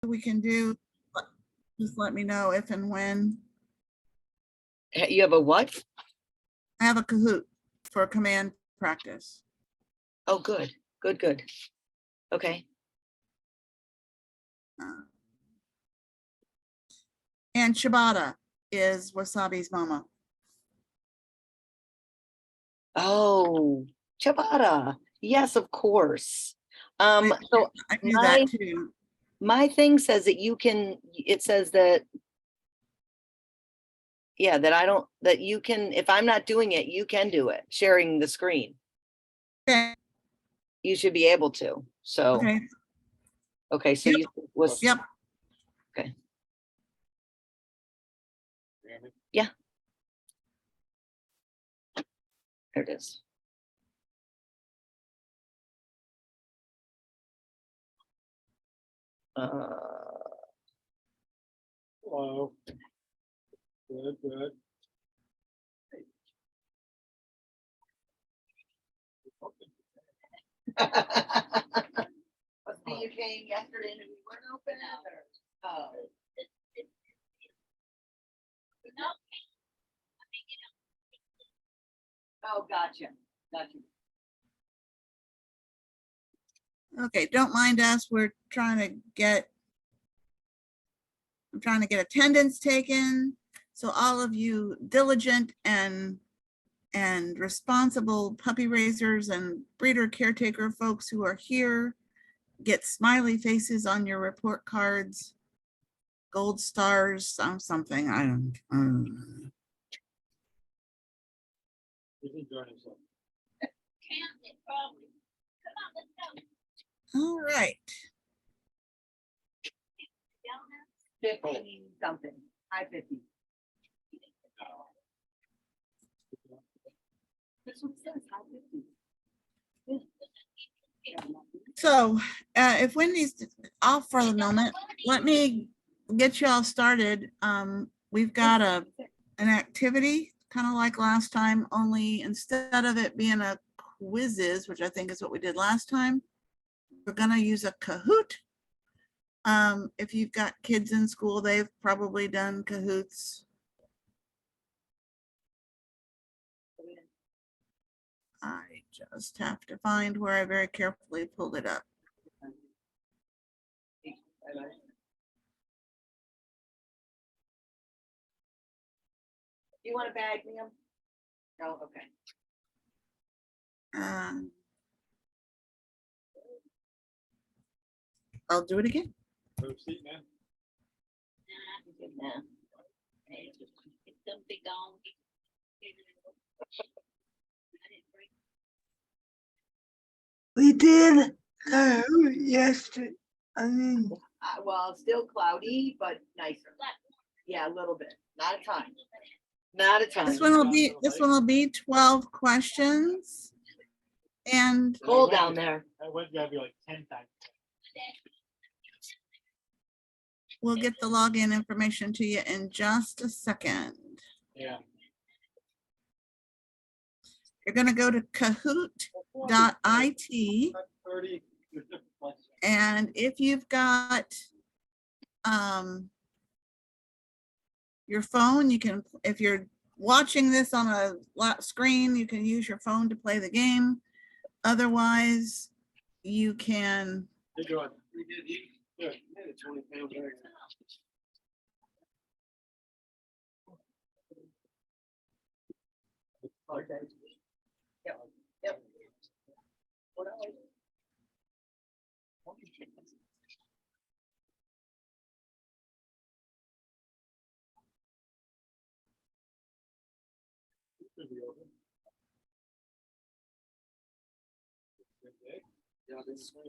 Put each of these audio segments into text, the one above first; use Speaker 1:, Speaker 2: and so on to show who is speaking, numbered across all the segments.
Speaker 1: we can do, just let me know if and when.
Speaker 2: You have a what?
Speaker 1: I have a Kahoot for command practice.
Speaker 2: Oh, good, good, good. Okay.
Speaker 1: And Shibata is Wasabi's mama.
Speaker 2: Oh, ciabatta. Yes, of course. So
Speaker 1: I do
Speaker 2: my,
Speaker 1: that too.
Speaker 2: my thing says that you can, it says that, yeah, that I don't, that you can, if I'm not doing it, you can do it, sharing the screen.
Speaker 1: Okay.
Speaker 2: You should be able to. So,
Speaker 1: Okay.
Speaker 2: okay, so
Speaker 1: Yep.
Speaker 2: you was,
Speaker 1: Yep.
Speaker 2: okay. Yeah. There it is.
Speaker 3: Hello. Good, good.
Speaker 2: You came yesterday and we weren't open or? Oh. Oh, gotcha, gotcha.
Speaker 1: Okay, don't mind us. We're trying to get, I'm trying to get attendance taken. So all of you diligent and responsible puppy raisers and breeder caretaker folks who are here, get smiley faces on your report cards, gold stars, something, I don't.
Speaker 3: He's enjoying himself.
Speaker 1: All right.
Speaker 2: 50 something, high 50. This one says high 50.
Speaker 1: So if Wendy's off for the moment, let me get you all started. We've got an activity kind of like last time, only instead of it being a quizzes, which I think is what we did last time, we're going to use a Kahoot. If you've got kids in school, they've probably done Kahoots. I just have to find where I very carefully pulled it up.
Speaker 2: You want a bag, ma'am? No, okay.
Speaker 1: I'll do it again.
Speaker 3: Have a seat, man.
Speaker 4: We did yesterday. I mean,
Speaker 2: Well, still cloudy, but nicer. Yeah, a little bit, not a ton. Not a ton.
Speaker 1: This one will be 12 questions. And
Speaker 2: Cold down there.
Speaker 3: That web's gotta be like 10 times.
Speaker 1: we'll get the login information to you in just a second.
Speaker 3: Yeah.
Speaker 1: You're going to go to kahoot.it.
Speaker 3: 30.
Speaker 1: And if you've got your phone, you can, if you're watching this on a screen, you can use your phone to play the game. Otherwise, you can.
Speaker 3: Hey, John. We did eat. Yeah, 20 pounds.
Speaker 2: Okay. Yep. Yep.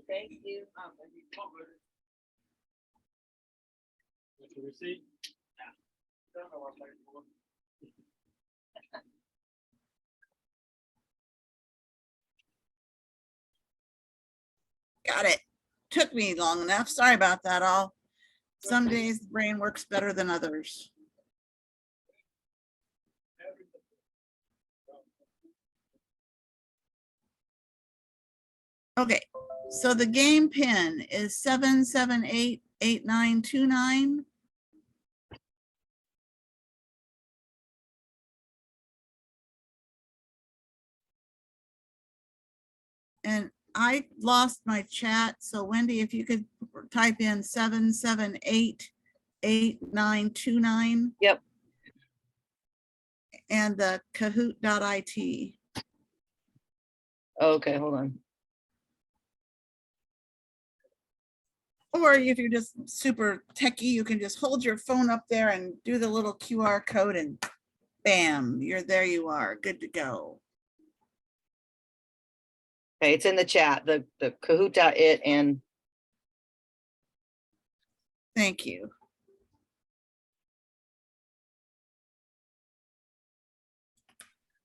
Speaker 2: Thank you.
Speaker 3: What's your receipt?
Speaker 1: Got it. Took me long enough. Sorry about that all. Some days the brain works better than others. Okay, so the game pin is 778 8929. And I lost my chat, so Wendy, if you could type in 778-8929.
Speaker 2: Yep.
Speaker 1: And the kahoot.it.
Speaker 2: Okay, hold on.
Speaker 1: Or if you're just super techie, you can just hold your phone up there and do the little QR code and bam, there you are, good to go.
Speaker 2: Okay, it's in the chat, the Kahoot.it and
Speaker 1: Thank you.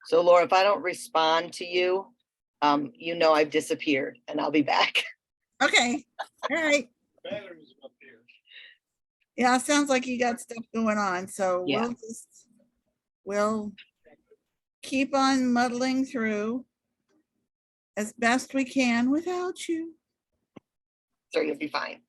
Speaker 2: so Laura, if I don't respond to you, you know I've disappeared and I'll be back.
Speaker 1: Okay, all right.
Speaker 3: Batteries up here.
Speaker 1: Yeah, sounds like you got stuff going on, so
Speaker 2: Yeah.
Speaker 1: we'll keep on muddling through as best we can without you.
Speaker 2: So you'll be fine.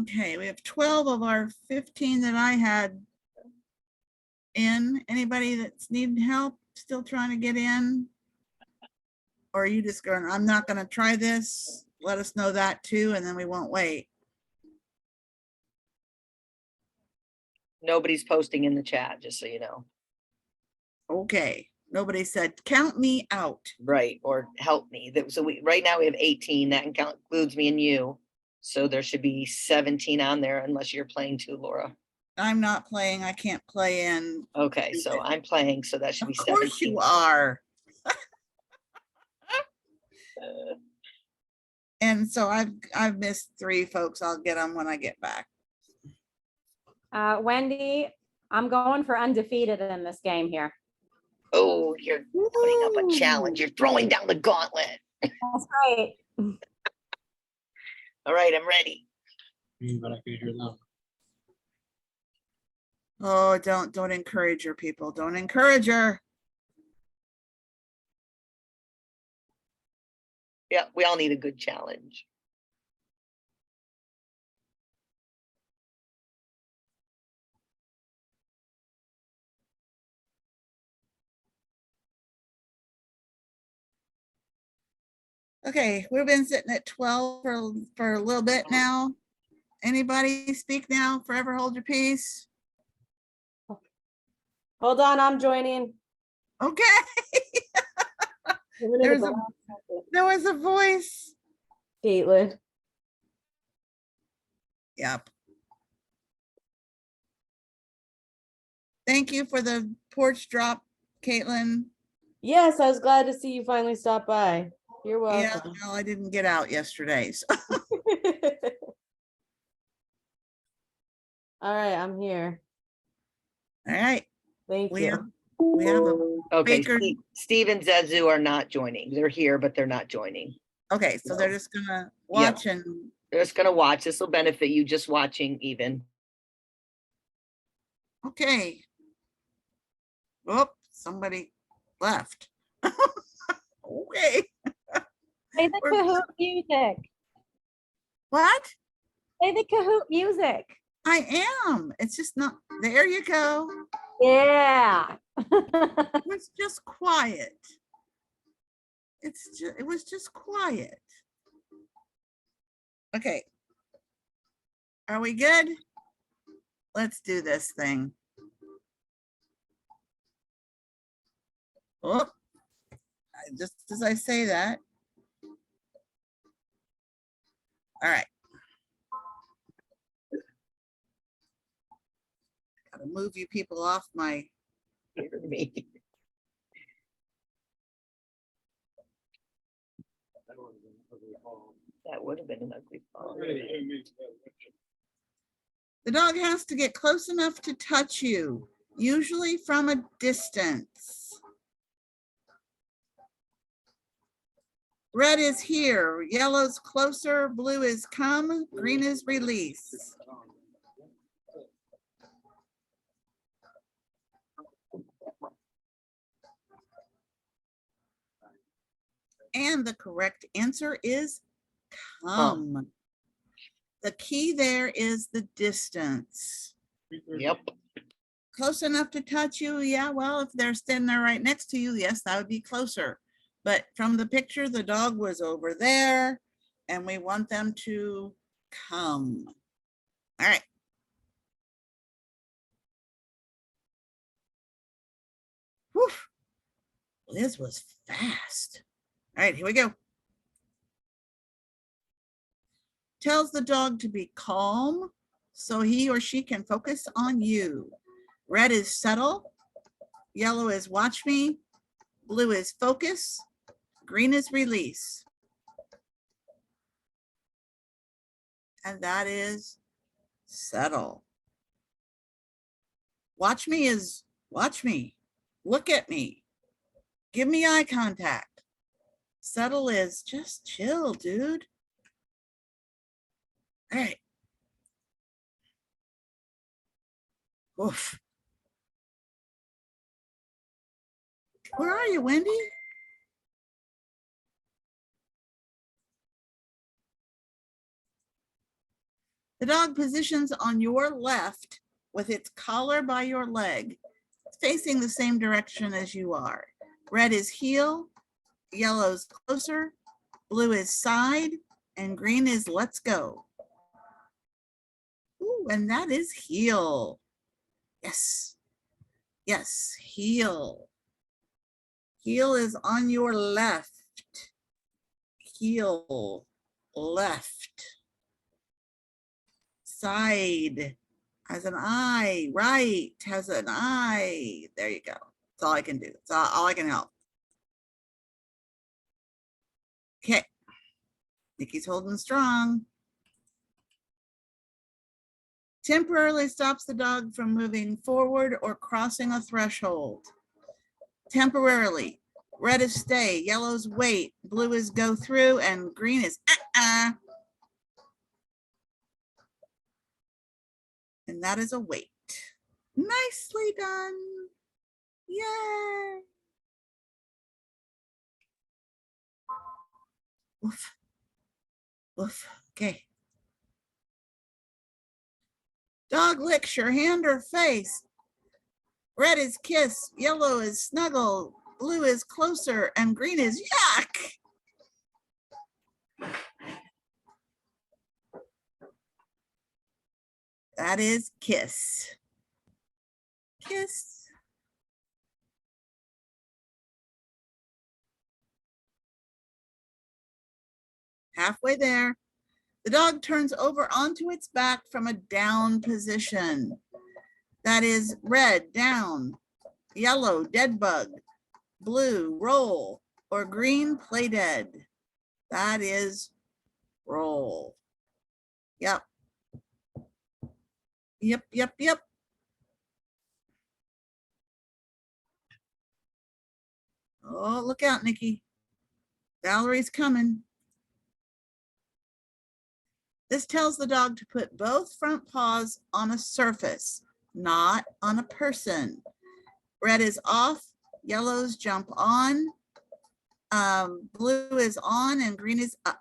Speaker 1: Okay, we have 12 of our 15 that I had in. Anybody that's needing help, still trying to get in? Or are you just going, I'm not gonna try this? Let us know that too, and then we won't wait.
Speaker 2: Nobody's posting in the chat, just so you know.
Speaker 1: Okay, nobody said, count me out.
Speaker 2: Right, or help me. So right now we have 18, that includes me and you. So there should be 17 on there unless you're playing too, Laura.
Speaker 1: I'm not playing, I can't play in.
Speaker 2: Okay, so I'm playing, so that should
Speaker 1: Of
Speaker 2: be
Speaker 1: course
Speaker 2: 17.
Speaker 1: you are. And so I've missed 3 folks. I'll get them when I get back.
Speaker 5: Wendy, I'm going for undefeated in this game here.
Speaker 2: Oh, you're putting up a challenge. You're throwing down the gauntlet.
Speaker 5: That's right.
Speaker 2: All right, I'm ready.
Speaker 3: But I can hear them.
Speaker 1: Oh, don't encourage her, people. Don't encourage her.
Speaker 2: Yeah, we all need a good challenge.
Speaker 1: Okay, we've been sitting at 12 for a little bit now. Anybody speak now? Forever hold your peace.
Speaker 5: Hold on, I'm joining.
Speaker 1: Okay,
Speaker 5: Give me
Speaker 1: There's
Speaker 5: the
Speaker 1: a-
Speaker 5: last second.
Speaker 1: there was a voice.
Speaker 5: Caitlin.
Speaker 1: Yep. Thank you for the porch drop, Caitlin.
Speaker 5: Yes, I was glad to see you finally stop by. You're
Speaker 1: Yeah,
Speaker 5: welcome.
Speaker 1: well, I didn't get out yesterday. So.
Speaker 5: All right, I'm here.
Speaker 1: All right,
Speaker 5: Thank
Speaker 1: we have,
Speaker 5: you.
Speaker 1: we have a,
Speaker 2: Okay,
Speaker 1: Baker-
Speaker 2: Steve and Zazu are not joining. They're here, but they're not joining.
Speaker 1: okay, so they're just gonna watch and,
Speaker 2: They're just gonna watch. This will benefit you just watching even.
Speaker 1: okay. Oh, somebody left. Okay,
Speaker 5: Play the
Speaker 1: We're-
Speaker 5: Kahoot music.
Speaker 1: what?
Speaker 5: Play the Kahoot music.
Speaker 1: I am. It's just not, there you go.
Speaker 5: Yeah.
Speaker 1: It was just quiet. It was just quiet. Okay. Are we good? Let's do this thing. Oh, just as I say that. All right. Gotta move you people off my,
Speaker 2: Hear me. That would have been an ugly fall.
Speaker 1: the dog has to get close enough to touch you, usually from a distance. Red is here, yellow's closer, blue is come, green is release. And the correct answer is come. The key there is the distance.
Speaker 2: Yep.
Speaker 1: Close enough to touch you, yeah, well, if they're standing there right next to you, yes, that would be closer. But from the picture, the dog was over there, and we want them to come. All right. Whew. Liz was fast. All right, here we go. Tells the dog to be calm so he or she can focus on you. Red is settle, yellow is watch me, blue is focus, green is release. And that is settle. Watch me is watch me, look at me, give me eye contact. Settle is just chill, dude. All right. Oof. Where are you, Wendy? The dog positions on your left with its collar by your leg, facing the same direction as you are. Red is heel, yellow's closer, blue is side, and green is let's go. Ooh, and that is heel. Yes. Yes, heel. Heel is on your left. Heel, left. Side has an eye, right has an eye. There you go. That's all I can do. That's all I can help. Okay. Nikki's holding strong. Temporarily stops the dog from moving forward or crossing a threshold. Temporarily. Red is stay, yellow's wait, blue is go through, and green is And that is a wait. Nicely done. Yay. Woof. Woof. Okay. Dog licks your hand or face. Red is kiss, yellow is snuggle, blue is closer, and green is yuck. That is kiss. Kiss. Halfway there. The dog turns over onto its back from a down position. That is red, down, yellow, dead bug, blue, roll, or green, play dead. That is roll. Yep. Yep, yep, yep. Oh, look out, Nikki. Valerie's coming. This tells the dog to put both front paws on a surface, not on a person. Red is off, yellow's jump on, blue is on, and green is up.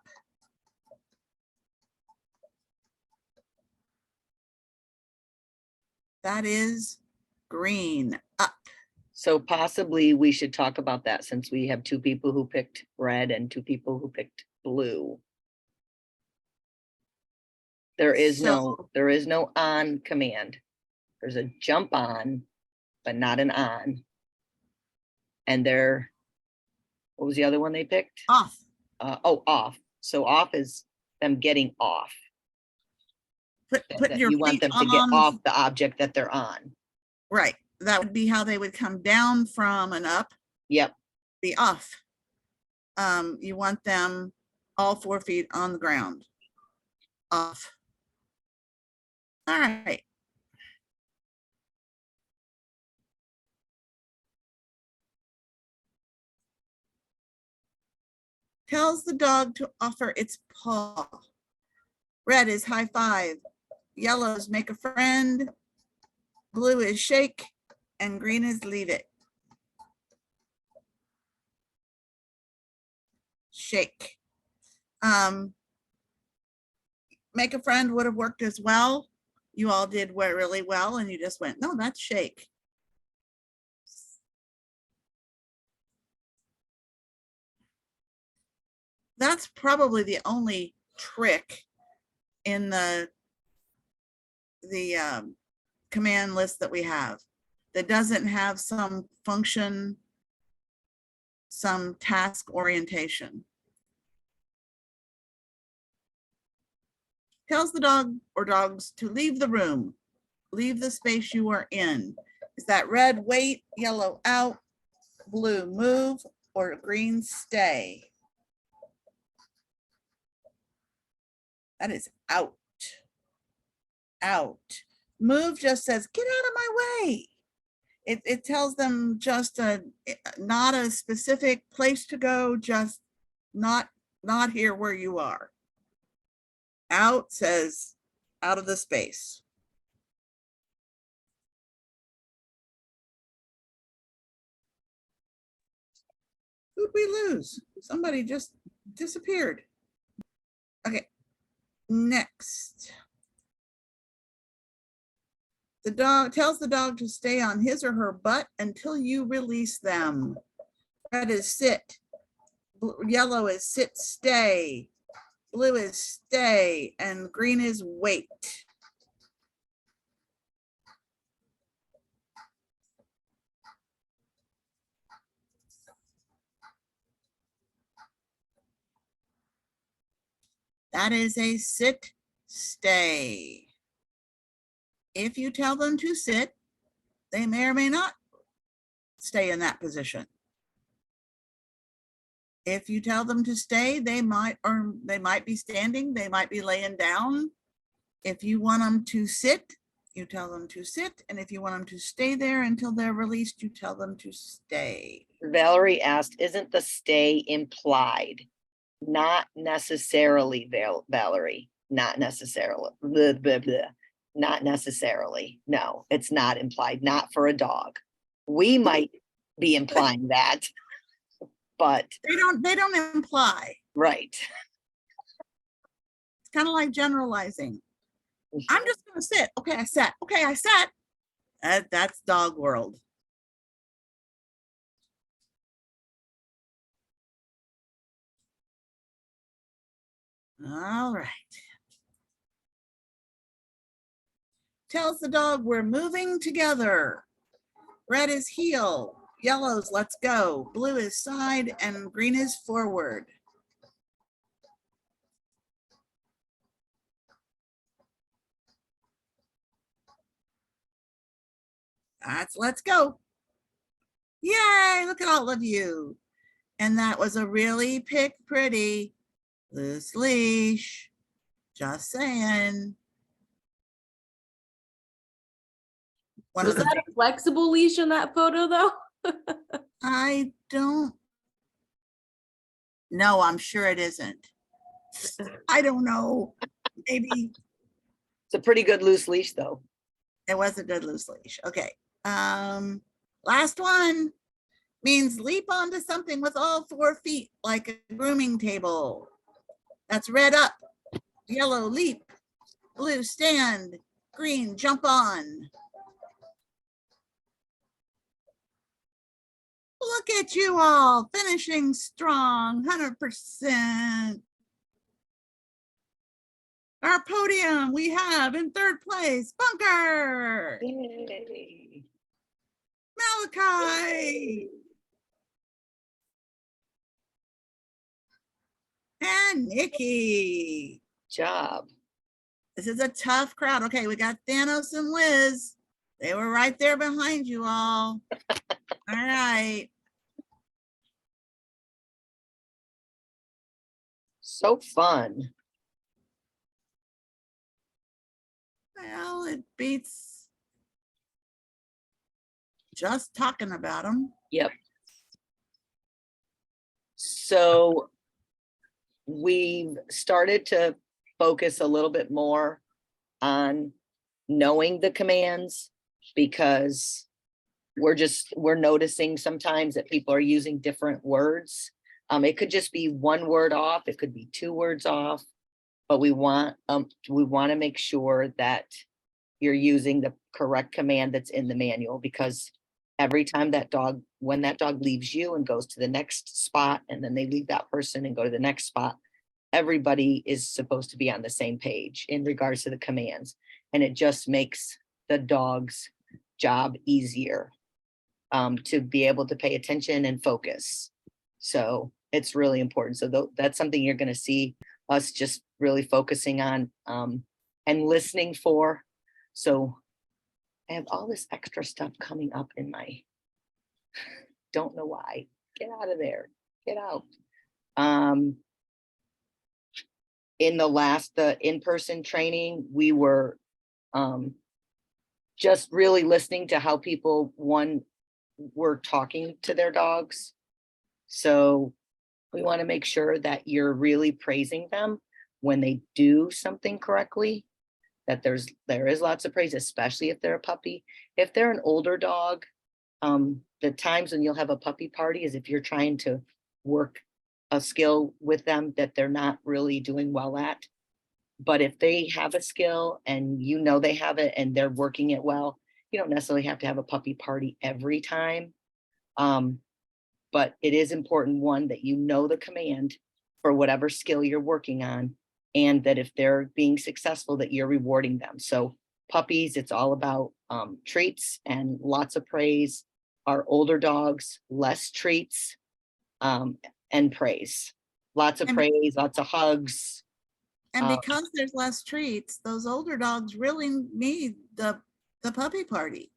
Speaker 1: That is green, up.
Speaker 2: So possibly we should talk about that since we have two people who picked red and two people who picked blue. There is no on command. There's a jump on, but not an on. And what was the other one they picked?
Speaker 1: Off.
Speaker 2: Off. So off is them getting off.
Speaker 1: Put your
Speaker 2: You want
Speaker 1: feet
Speaker 2: them to get
Speaker 1: on,
Speaker 2: off the object that they're on.
Speaker 1: right. That would be how they would come down from and up,
Speaker 2: Yep.
Speaker 1: be off. You want them all 4 feet on the ground. Off. All right. tells the dog to offer its paw. Red is high five, yellow is make a friend, blue is shake, and green is leave it. Shake. Make a friend would have worked as well. You all did really well, and you just went, no, that's shake. That's probably the only trick in the command list that we have that doesn't have some function, some task orientation. Tells the dog or dogs to leave the room, leave the space you are in. Is that red wait, yellow out, blue move, or green stay? That is out. Out. Move just says, get out of my way. It tells them just not a specific place to go, just not here where you are. Out says out of the space. Who'd we lose? Somebody just disappeared. Okay, next. The dog tells the dog to stay on his or her butt until you release them. Red is sit. Yellow is sit, stay. Blue is stay, and green is wait. That is a sit, stay. If you tell them to sit, they may or may not stay in that position. If you tell them to stay, they might be standing, they might be laying down. If you want them to sit, you tell them to sit. And if you want them to stay there until they're released, you tell them to stay.
Speaker 2: Valerie asked, isn't the stay implied? Not necessarily, Valerie, not necessarily. Blah, blah, blah. Not necessarily. No, it's not implied, not for a dog. We might be implying that, but.
Speaker 1: They don't imply.
Speaker 2: Right.
Speaker 1: It's kind of like generalizing. I'm just gonna sit. Okay, I sat. Okay, I sat. That's dog world. All right. Tells the dog we're moving together. Red is heel, yellow's let's go, blue is side, and green is forward. That's let's go. Yay, look at all of you. And that was a really pick pretty loose leash. Just saying. One
Speaker 5: Was
Speaker 1: of the,
Speaker 5: that a flexible leash in that photo though?
Speaker 1: I don't. No, I'm sure it isn't. I don't know. Maybe
Speaker 2: It's a pretty good loose leash though.
Speaker 1: it was a good loose leash. Okay. Last one means leap onto something with all 4 feet, like a grooming table. That's red up, yellow leap, blue stand, green jump on. Look at you all finishing strong, 100%. Our podium we have in 3rd place, Bunker,
Speaker 2: Yay.
Speaker 1: Malachi, and Nikki.
Speaker 2: Job.
Speaker 1: This is a tough crowd. Okay, we got Thanos and Liz. They were right there behind you all. All right.
Speaker 2: So fun.
Speaker 1: Well, it beats just talking about them.
Speaker 2: Yep. So we've started to focus a little bit more on knowing the commands, because we're noticing sometimes that people are using different words. It could just be one word off, it could be two words off, but we want to make sure that you're using the correct command that's in the manual, because every time when that dog leaves you and goes to the next spot, and then they leave that person and go to the next spot, everybody is supposed to be on the same page in regards to the commands. And it just makes the dog's job easier to be able to pay attention and focus. So it's really important. So that's something you're going to see us just really focusing on and listening for. So I have all this extra stuff coming up in my, don't know why. Get out of there. Get out. In the in-person training, we were just really listening to how people, were talking to their dogs. So we want to make sure that you're really praising them when they do something correctly, that there is lots of praise, especially if they're a puppy. If they're an older dog, the times when you'll have a puppy party is if you're trying to work a skill with them that they're not really doing well at. But if they have a skill and you know they have it and they're working it well, you don't necessarily have to have a puppy party every time. But it is important, one, that you know the command for whatever skill you're working on, and that if they're being successful, that you're rewarding them. So puppies, it's all about treats and lots of praise. Our older dogs, less treats and praise. Lots of
Speaker 1: And-
Speaker 2: praise, lots of hugs.
Speaker 1: And because there's less treats, those older dogs really need the puppy party.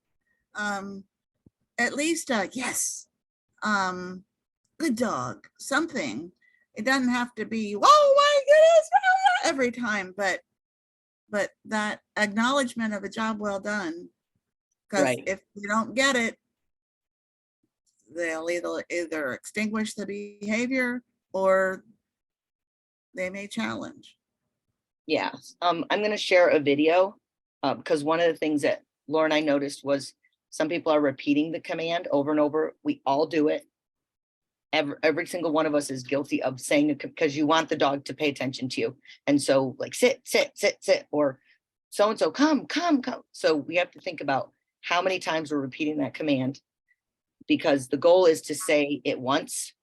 Speaker 1: At least yes, good dog, something. It doesn't have to be, oh my goodness, every time, but that acknowledgement of a job well done. Because
Speaker 2: Right.
Speaker 1: if you don't get it, they'll either extinguish the behavior or they may challenge.
Speaker 2: Yeah, I'm going to share a video because one of the things that Laura and I noticed was some people are repeating the command over and over. We all do it. Every single one of us is guilty of saying it because you want the dog to pay attention to you. And so like sit, sit, sit, sit, or so-and-so, come, come, come. So we have to think about how many times we're repeating that command, because the goal is to say it once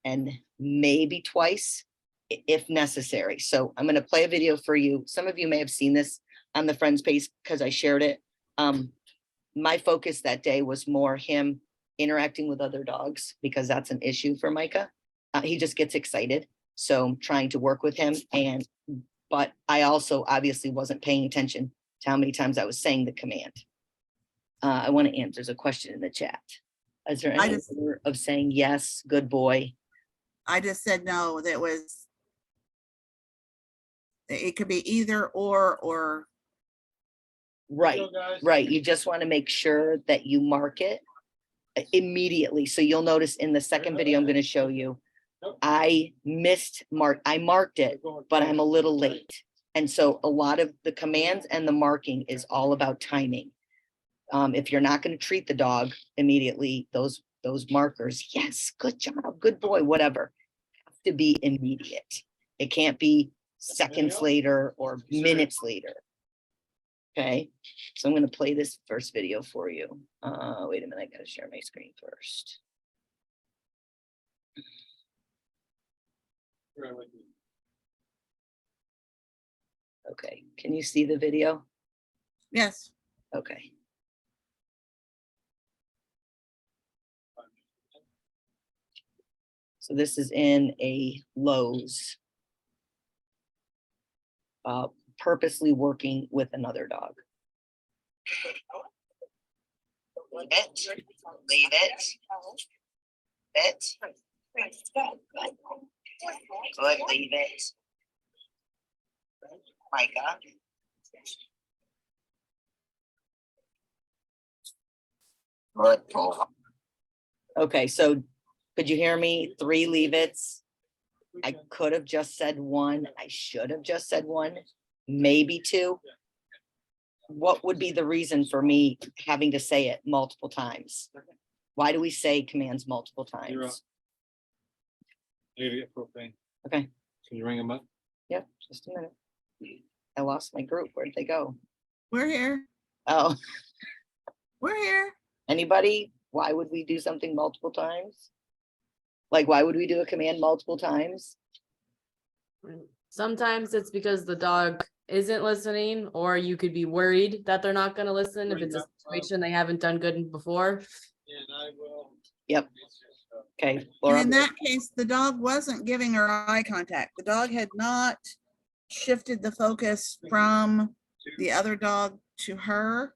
Speaker 2: and maybe twice if necessary. So I'm going to play a video for you. Some of you may have seen this on the Friends page because I shared it. My focus that day was more him interacting with other dogs, because that's an issue for Micah. He just gets excited. So I'm trying to work with him. But I also obviously wasn't paying attention to how many times I was saying the command. I want to answer, there's a question in the chat. Is there any order of saying yes, good boy?
Speaker 1: I just said no, it could be either or.
Speaker 2: Right, right. You just want to make sure that you mark it immediately. So you'll notice in the second video I'm going to show you, I marked it, but I'm a little late. And so a lot of the commands and the marking is all about timing. If you're not going to treat the dog immediately, those markers, yes, good job, good boy, whatever, have to be immediate. It can't be seconds later or minutes later. Okay, so I'm going to play this first video for you. Wait a minute, I got to share my screen first. Okay, can you see the video?
Speaker 1: Yes.
Speaker 2: Okay. So this is in a Lowe's, purposely working with another dog. Leave it. Leave it. It. Good, leave it. Micah. Good pull. Okay, so could you hear me? 3 leave it's, I could have just said one. I should have just said one, maybe two. What would be the reason for me having to say it multiple times? Why do we say commands multiple
Speaker 3: You're up.
Speaker 2: times?
Speaker 3: I gotta get propane.
Speaker 2: Okay,
Speaker 3: Can you ring him up?
Speaker 2: yep, just a minute. I lost my group. Where'd they go?
Speaker 1: We're here.
Speaker 2: Oh,
Speaker 1: We're here.
Speaker 2: anybody? Why would we do something multiple times? Like, why would we do a command multiple times?
Speaker 5: Sometimes it's because the dog isn't listening, or you could be worried that they're not gonna listen if it's a situation they haven't done good in before.
Speaker 3: And I will.
Speaker 2: Yep. Okay.
Speaker 1: And
Speaker 2: Laura,
Speaker 1: in that case, the dog wasn't giving her eye contact. The dog had not shifted the focus from the other dog to her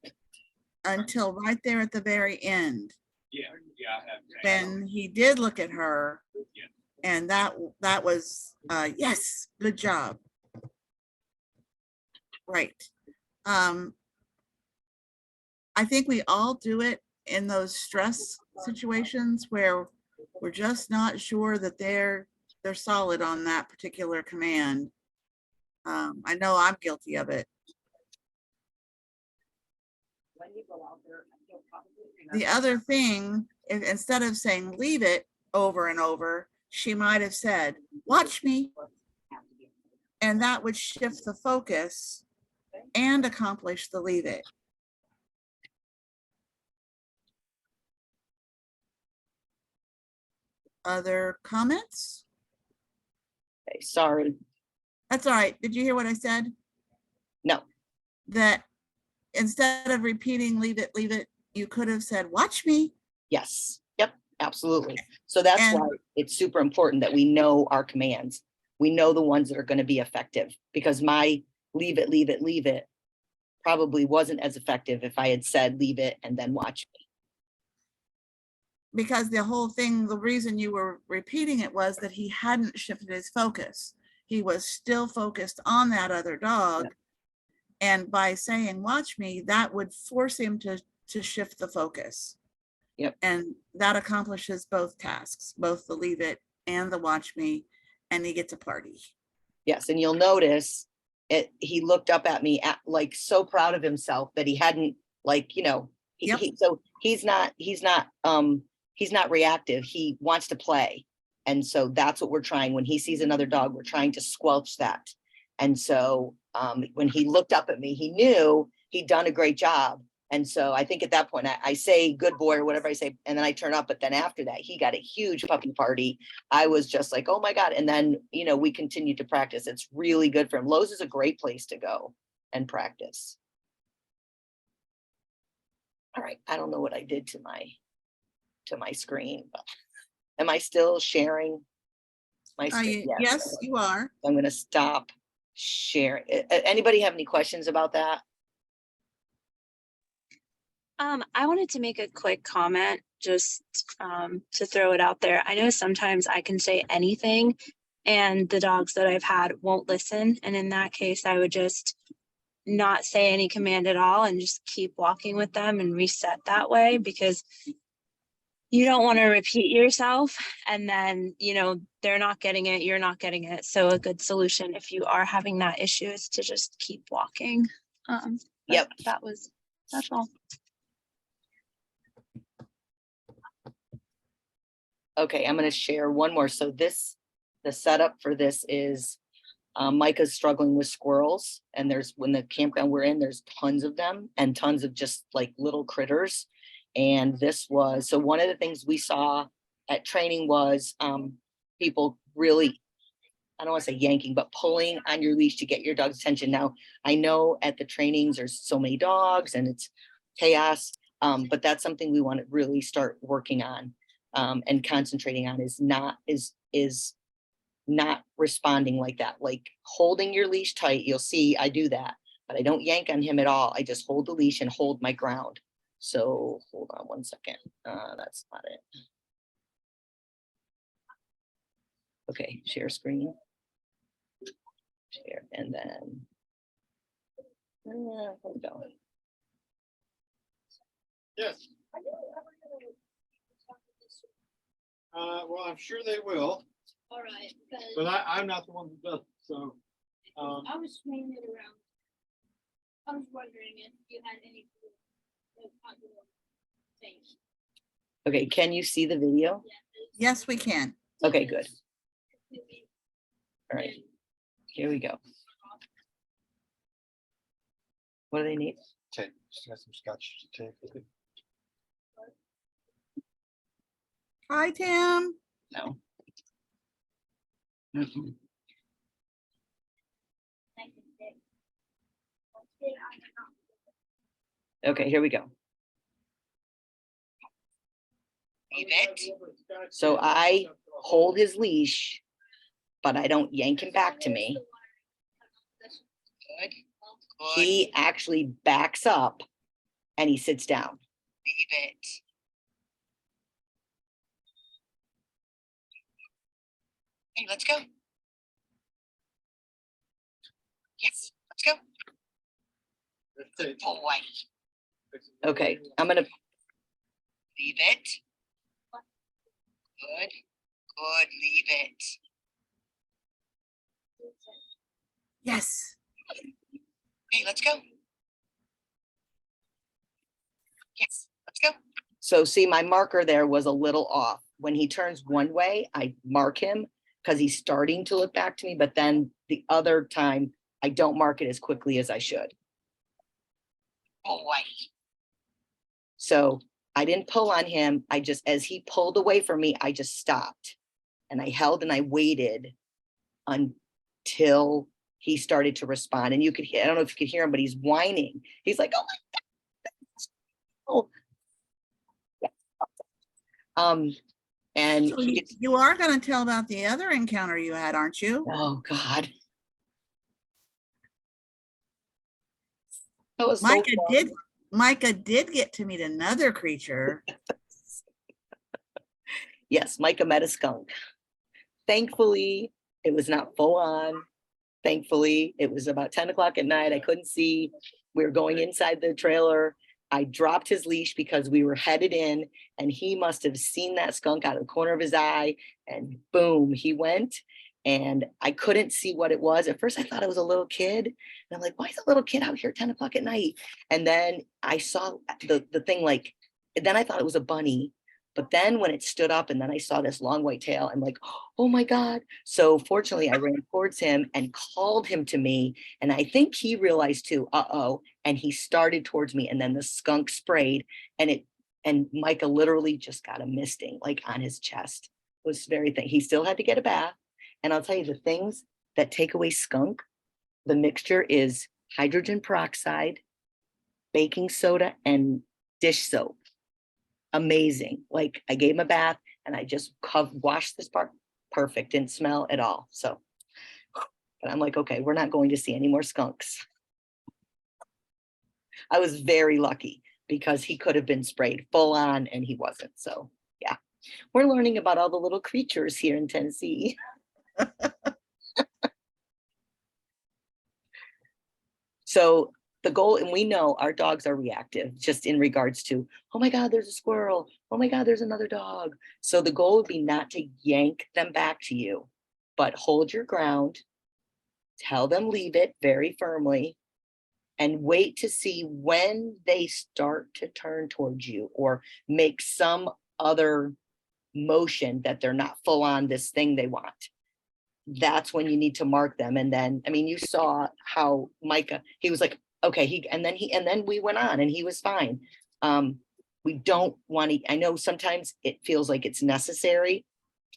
Speaker 1: until right there at the very end,
Speaker 3: Yeah, yeah.
Speaker 1: when he did look at her. And that was, yes, good job. Right. I think we all do it in those stress situations where we're just not sure that they're solid on that particular command. I know I'm guilty of it. The other thing, if instead of saying leave it over and over, she might have said, watch me. And that would shift the focus and accomplish the leave it. Other comments?
Speaker 2: okay, sorry.
Speaker 1: That's all right. Did you hear what I said?
Speaker 2: No,
Speaker 1: That instead of repeating leave it, you could have said, watch me.
Speaker 2: yes, yep, absolutely. So that's
Speaker 1: And-
Speaker 2: why it's super important that we know our commands. We know the ones that are going to be effective, because my leave it probably wasn't as effective if I had said leave it and then watch me.
Speaker 1: Because the whole thing, the reason you were repeating it was that he hadn't shifted his focus. He was still focused on that other dog. And by saying, watch me, that would force him to shift the focus.
Speaker 2: Yep.
Speaker 1: And that accomplishes both tasks, both the leave it and the watch me, and he gets a party.
Speaker 2: Yes, and you'll notice it, he looked up at me like so proud of himself that he hadn't, like, you know,
Speaker 1: Yep.
Speaker 2: so he's not reactive. He wants to play. And so that's what we're trying. When he sees another dog, we're trying to squelch that. And so when he looked up at me, he knew he'd done a great job. And so I think at that point, I say good boy or whatever I say, and then I turn up. But then after that, he got a huge puppy party. I was just like, oh my God. And then, you know, we continued to practice. It's really good for him. Lowe's is a great place to go and practice. All right. I don't know what I did to my screen, but am I still sharing my screen?
Speaker 1: Yes, you are.
Speaker 2: I'm going to stop sharing. Anybody have any questions about that?
Speaker 6: I wanted to make a quick comment just to throw it out there. I know sometimes I can say anything and the dogs that I've had won't listen. And in that case, I would just not say any command at all and just keep walking with them and reset that way, because you don't want to repeat yourself and then, you know, they're not getting it, you're not getting it. So a good solution if you are having that issue is to just keep walking.
Speaker 2: Yep.
Speaker 6: That's all.
Speaker 2: Okay, I'm going to share one more. So the setup for this is Micah's struggling with squirrels, and when the campground we're in, there's tons of them and tons of just like little critters. And so one of the things we saw at training was people really, I don't want to say yanking, but pulling on your leash to get your dog's attention. Now, I know at the trainings, there's so many dogs and it's chaos, but that's something we want to really start working on. And concentrating on is not responding like that, like holding your leash tight. You'll see I do that, but I don't yank on him at all. I just hold the leash and hold my ground. So hold on one second. That's not it. Okay, share screen. Share, and then where we go?
Speaker 3: Yes. Well, I'm sure they will.
Speaker 7: All right, because
Speaker 3: But I'm not the one who does, it, so.
Speaker 7: I was swinging it around. I was wondering if you had any clue what popular things.
Speaker 2: Okay, can you see the video?
Speaker 1: Yes, we can.
Speaker 2: Okay, good. All right, here we go. What do they need?
Speaker 3: Tape, just got some scotch tape.
Speaker 1: Hi, Tim.
Speaker 2: No. Mhm. Okay, here we go. Leave it. So I hold his leash, but I don't yank him back to me. Good. He actually backs up and he sits down. Leave it. Hey, let's go. Yes, let's go. Good boy. Okay, I'm gonna leave it. Good, good, leave it.
Speaker 1: Yes.
Speaker 2: Hey, let's go. Yes, let's go. So see, my marker there was a little off. When he turns one way, I mark him because he's starting to look back to me, but then the other time I don't mark it as quickly as I should. Boy. So I didn't pull on him. I just, as he pulled away from me, I just stopped and I held and I waited until he started to respond. And you could hear, I don't know if you could hear him, but he's whining. He's like, oh my God. Oh. Yeah. And
Speaker 1: So you are going to tell about the other encounter you had, aren't you?
Speaker 2: oh God. That was so
Speaker 1: Micah did get to meet another creature.
Speaker 2: Yes, Micah met a skunk. Thankfully, it was not full on. Thankfully, it was about 10 o'clock at night. I couldn't see. We were going inside the trailer. I dropped his leash because we were headed in and he must have seen that skunk out of the corner of his eye and boom, he went. And I couldn't see what it was. At first, I thought it was a little kid. And I'm like, why is a little kid out here at 10 o'clock at night? And then I saw the thing like, then I thought it was a bunny. But then when it stood up and then I saw this long white tail, I'm like, oh my God. So fortunately, I ran towards him and called him to me. And I think he realized too, uh-oh. And he started towards me and then the skunk sprayed and Micah literally just got a misting like on his chest. It was very thing. He still had to get a bath. And I'll tell you the things that take away skunk, the mixture is hydrogen peroxide, baking soda, and dish soap. Amazing. Like I gave him a bath and I just washed this part. Perfect. Didn't smell at all. So, but I'm like, okay, we're not going to see any more skunks. I was very lucky because he could have been sprayed full on and he wasn't. So yeah, we're learning about all the little creatures here in Tennessee. So the goal, and we know our dogs are reactive just in regards to, oh my God, there's a squirrel. Oh my God, there's another dog. So the goal would be not to yank them back to you, but hold your ground, tell them leave it very firmly, and wait to see when they start to turn towards you or make some other motion that they're not full on this thing they want. That's when you need to mark them. And then, I mean, you saw how Micah, he was like, okay, and then we went on and he was fine. We don't want to, I know sometimes it feels like it's necessary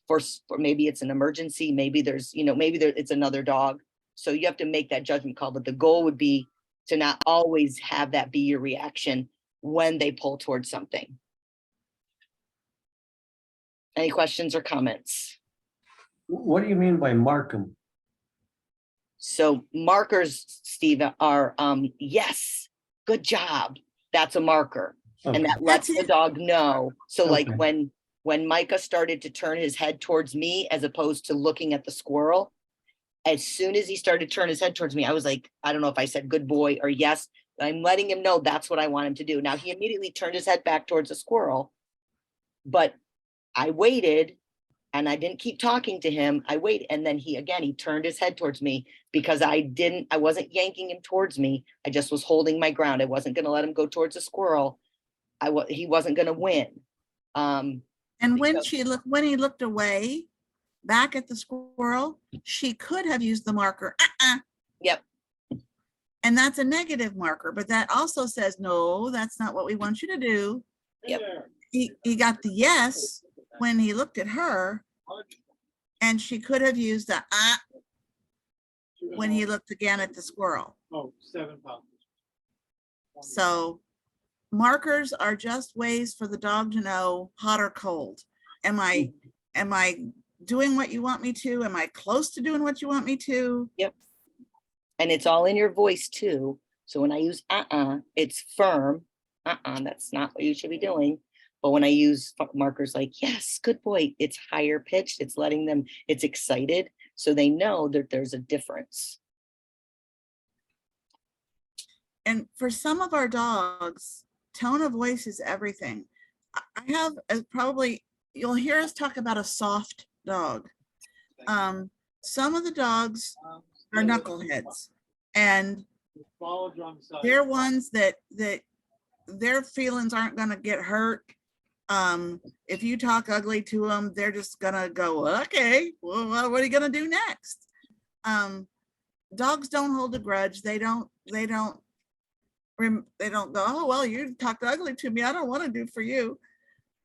Speaker 2: for maybe it's an emergency, maybe there's, maybe it's another dog. So you have to make that judgment call, but the goal would be to not always have that be your reaction when they pull towards something. Any questions or comments?
Speaker 8: What do you mean by mark them?
Speaker 2: So markers, Steve, are yes, good job. That's a marker.
Speaker 8: Okay.
Speaker 2: And that lets the dog know. So like
Speaker 8: Okay.
Speaker 2: when Micah started to turn his head towards me as opposed to looking at the squirrel, as soon as he started to turn his head towards me, I was like, I don't know if I said good boy or yes, I'm letting him know that's what I want him to do. Now he immediately turned his head back towards the squirrel, but I waited And I didn't keep talking to him. I waited, and then he turned his head towards me because I wasn't yanking him towards me. I just was holding my ground. I wasn't going to let him go towards the squirrel. He wasn't going to win.
Speaker 1: And when
Speaker 2: Because-
Speaker 1: when he looked away back at the squirrel, she could have used the marker.
Speaker 2: Yep.
Speaker 1: And that's a negative marker, but that also says, no, that's not what we want you to do.
Speaker 2: Yep.
Speaker 1: He got the yes when he looked at her, and she could have used the when he looked again at the squirrel.
Speaker 3: Oh, 7 pounds.
Speaker 1: So markers are just ways for the dog to know hot or cold. Am I doing what you want me to? Am I close to doing what you want me to?
Speaker 2: Yep. And it's all in your voice too. So when I use it's firm. That's not what you should be doing. But when I use markers like, yes, good boy, it's higher pitched. It's letting them, it's excited. So they know that there's a difference.
Speaker 1: And for some of our dogs, tone of voice is everything. I have probably, you'll hear us talk about a soft dog. Some of the dogs are knuckleheads, and
Speaker 3: Follow drum side.
Speaker 1: they're ones that their feelings aren't going to get hurt. If you talk ugly to them, they're just gonna go, okay, well, what are you gonna do next? Dogs don't hold a grudge. They don't go, oh, well, you talked ugly to me, I don't want to do for you.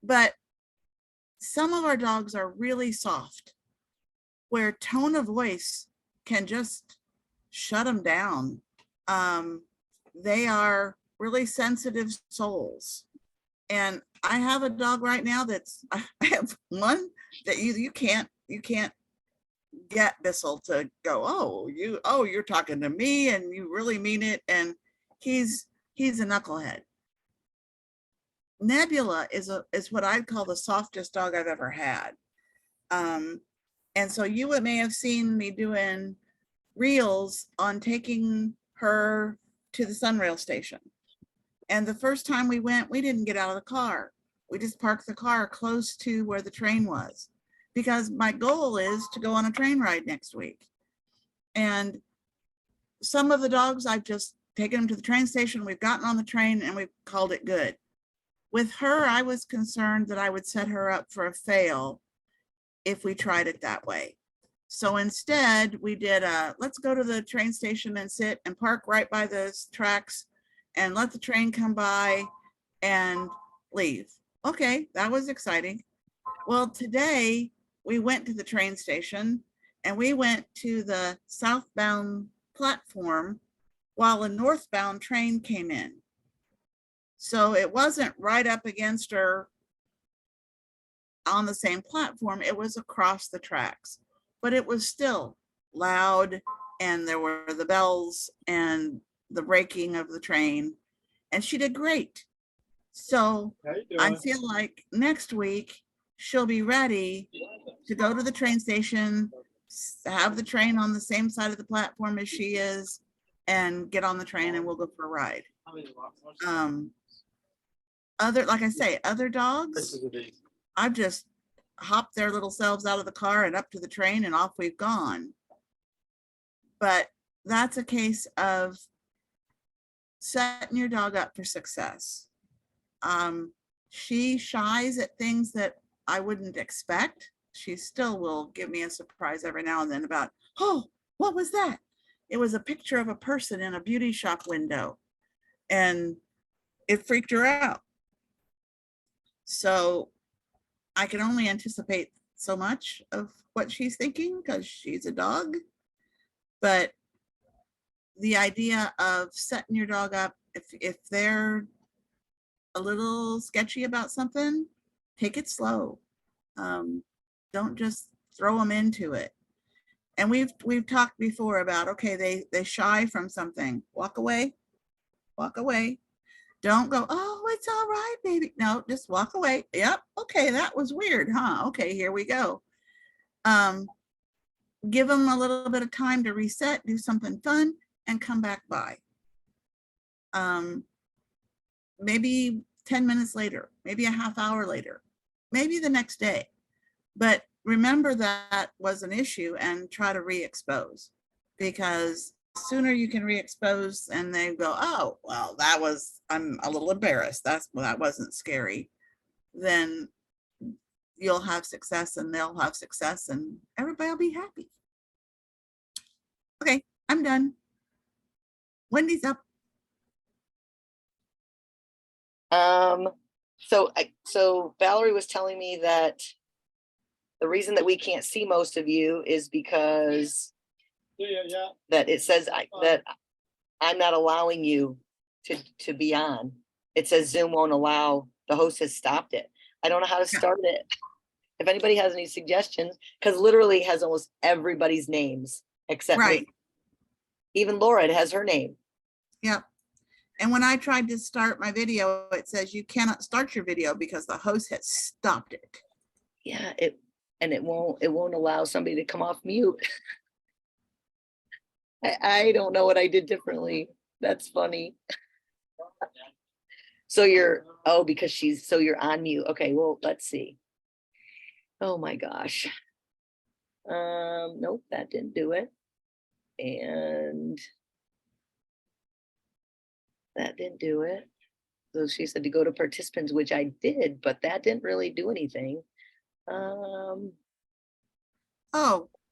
Speaker 1: But some of our dogs are really soft, where tone of voice can just shut them down. They are really sensitive souls. And I have a dog right now I have one that you can't get Bissell to go, you're talking to me and you really mean it. And he's a knucklehead. Nebula is what I'd call the softest dog I've ever had. And so you may have seen me doing reels on taking her to the Sunrail station. And the first time we went, we didn't get out of the car. We just parked the car close to where the train was, because my goal is to go on a train ride next week. And some of the dogs, I've just taken them to the train station. We've gotten on the train and we've called it good. With her, I was concerned that I would set her up for a fail if we tried it that way. So instead we did let's go to the train station and sit and park right by the tracks and let the train come by and leave. Okay, that was exciting. Well, today we went to the train station and we went to the southbound platform while a northbound train came in. So it wasn't right up against her on the same platform, it was across the tracks, but it was still loud, and there were the bells and the braking of the train, and she did great. So
Speaker 3: How you
Speaker 1: I
Speaker 3: doing?
Speaker 1: feel like next week she'll be ready to go to the train station, have the train on the same side of the platform as she is, and get on the train and we'll go for a ride. Like I say, other
Speaker 3: This
Speaker 1: dogs,
Speaker 3: is a big-
Speaker 1: I've just hopped their little selves out of the car and up to the train and off we've gone. But that's a case of setting your dog up for success. She shies at things that I wouldn't expect. She still will give me a surprise every now and then about, oh, what was that? It was a picture of a person in a beauty shop window, and it freaked her out. So I can only anticipate so much of what she's thinking because she's a dog. But the idea of setting your dog up, if they're a little sketchy about something, take it slow. Don't just throw them into it. And we've talked before about, okay, they shy from something. Walk away, walk away. Don't go, oh, it's all right, baby. No, just walk away. Yep. Okay, that was weird, huh? Okay, here we go. Give them a little bit of time to reset, do something fun, and come back by. Maybe 10 minutes later, maybe a half hour later, maybe the next day. But remember that was an issue and try to re-expose. Because sooner you can re-expose and they go, oh, well, I'm a little embarrassed. That wasn't scary. Then you'll have success and they'll have success and everybody will be happy. Okay, I'm done. Wendy's up.
Speaker 2: So Valerie was telling me that the reason that we can't see most of you is because
Speaker 3: Yeah.
Speaker 2: that it says that I'm not allowing you to be on. It says Zoom won't allow, the host has stopped it. I don't know how to start it. If anybody has any suggestions, because literally it has almost everybody's names except me.
Speaker 1: Right.
Speaker 2: Even Laura, it has her name.
Speaker 1: Yep. And when I tried to start my video, it says you cannot start your video because the host has stopped it.
Speaker 2: Yeah, it won't allow somebody to come off mute. I don't know what I did differently. That's funny. So you're you're on mute. Okay, well, let's see. Oh my gosh. Nope, that didn't do it. And that didn't do it. So she said to go to participants, which I did, but that didn't really do anything.
Speaker 1: Oh,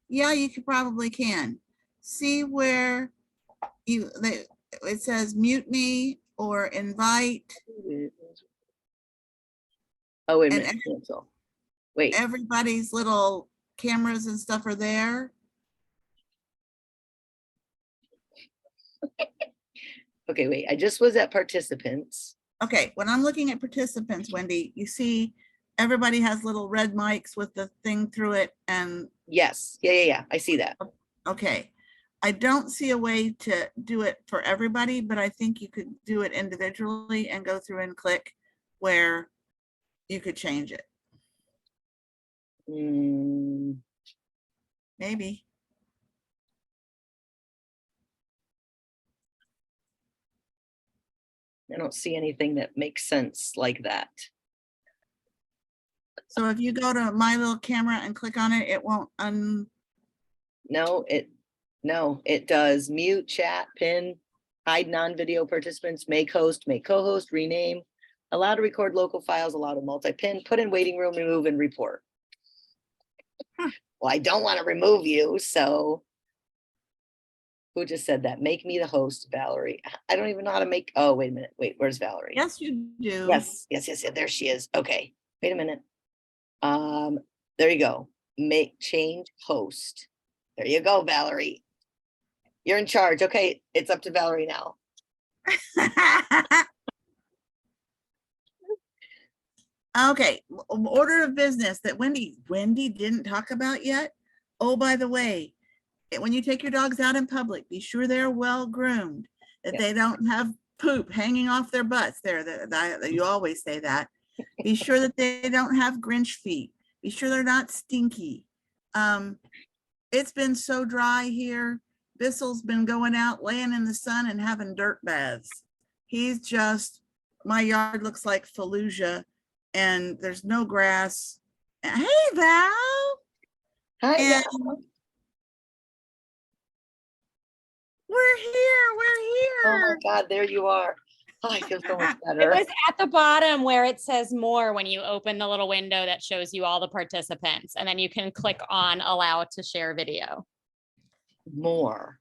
Speaker 1: yeah, you probably can. See where it says mute me or invite.
Speaker 2: Oh, wait a
Speaker 1: And
Speaker 2: minute. Cancel. Wait,
Speaker 1: everybody's little cameras and stuff are there.
Speaker 2: okay, wait. I just was at participants.
Speaker 1: Okay, when I'm looking at participants, Wendy, you see everybody has little red mics with the thing through it and
Speaker 2: Yes. Yeah. I see that.
Speaker 1: okay. I don't see a way to do it for everybody, but I think you could do it individually and go through and click where you could change it. Maybe.
Speaker 2: I don't see anything that makes sense like that.
Speaker 1: So if you go to my little camera and click on it, it won't
Speaker 2: No, it does mute, chat, pin, hide non-video participants, make host, make co-host, rename, allow to record local files, allow to multi-pin, put in waiting room, remove, and report. Well, I don't want to remove you, so who just said that? Make me the host, Valerie. I don't even know how to make, oh, wait a minute. Wait, where's Valerie?
Speaker 1: Yes, you do.
Speaker 2: Yes, there she is. Okay, wait a minute. There you go. Change host. There you go, Valerie. You're in charge. Okay, it's up to Valerie now.
Speaker 1: Okay, order of business that Wendy didn't talk about yet. Oh, by the way, when you take your dogs out in public, be sure they're well groomed, that they don't have poop hanging off their butts there. You always say that. Be sure that they don't have Grinch feet. Be sure they're not stinky. It's been so dry here. Bissell's been going out, laying in the sun and having dirt baths. My yard looks like Fallujah and there's no grass. Hey, Val.
Speaker 2: Hi,
Speaker 1: And
Speaker 2: Val.
Speaker 1: we're here.
Speaker 2: Oh my God, there you are. Oh, I feel so much
Speaker 9: It
Speaker 2: better.
Speaker 9: was at the bottom where it says more when you open the little window that shows you all the participants, and then you can click on allow to share video.
Speaker 2: More.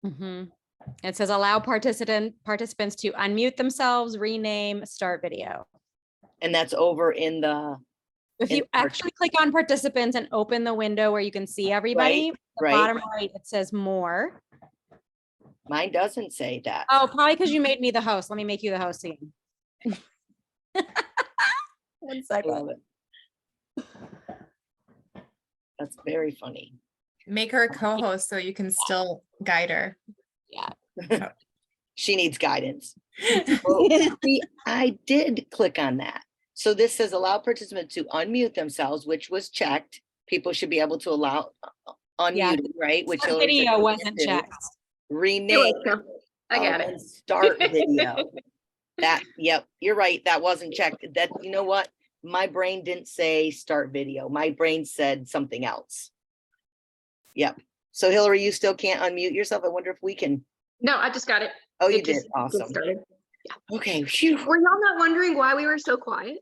Speaker 9: It says allow participants to unmute themselves, rename, start video.
Speaker 2: And that's over in the,
Speaker 9: If you actually click on participants and open the window where you can see everybody, the bottom right, it says more.
Speaker 2: Mine doesn't say that.
Speaker 9: Oh, probably because you made me the host. Let me make you the host again. 1
Speaker 2: I
Speaker 9: second.
Speaker 2: love it. That's very funny.
Speaker 10: Make her a co-host so you can still guide her.
Speaker 9: Yeah.
Speaker 2: She needs guidance. Well, see, I did click on that. So this says allow participants to unmute themselves, which was checked. People should be able to allow unmute, right? Which
Speaker 9: The video wasn't checked.
Speaker 2: Rename.
Speaker 10: I got it.
Speaker 2: Start video. Yep, you're right. That wasn't checked. That, you know what? my brain didn't say start video. My brain said something else. Yep. So Hillary, you still can't unmute yourself. I wonder if we can.
Speaker 11: No, I just got it.
Speaker 2: Oh, you
Speaker 11: It
Speaker 2: did.
Speaker 11: just
Speaker 2: Awesome.
Speaker 11: started.
Speaker 2: Okay. Phew.
Speaker 11: Were y'all not wondering why we were so quiet?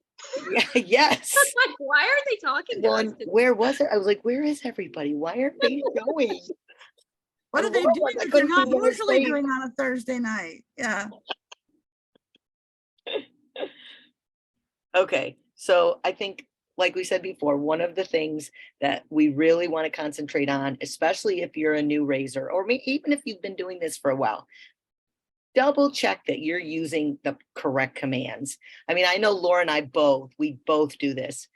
Speaker 2: Yeah, yes.
Speaker 11: Like, why are they talking to
Speaker 2: Well,
Speaker 11: us?
Speaker 2: and where was it? I was like, where is everybody? Why aren't they going?
Speaker 1: What are they
Speaker 2: Lord,
Speaker 1: doing
Speaker 2: I
Speaker 1: that they're
Speaker 2: couldn't
Speaker 1: not
Speaker 2: figure this
Speaker 1: usually
Speaker 2: out.
Speaker 1: doing on a Thursday night? Yeah.
Speaker 2: Okay, so I think, like we said before, one of the things that we really want to concentrate on, especially if you're a new raiser, or even if you've been doing this for a while, double check that you're using the correct commands. I mean, I know Laura and I we both do this.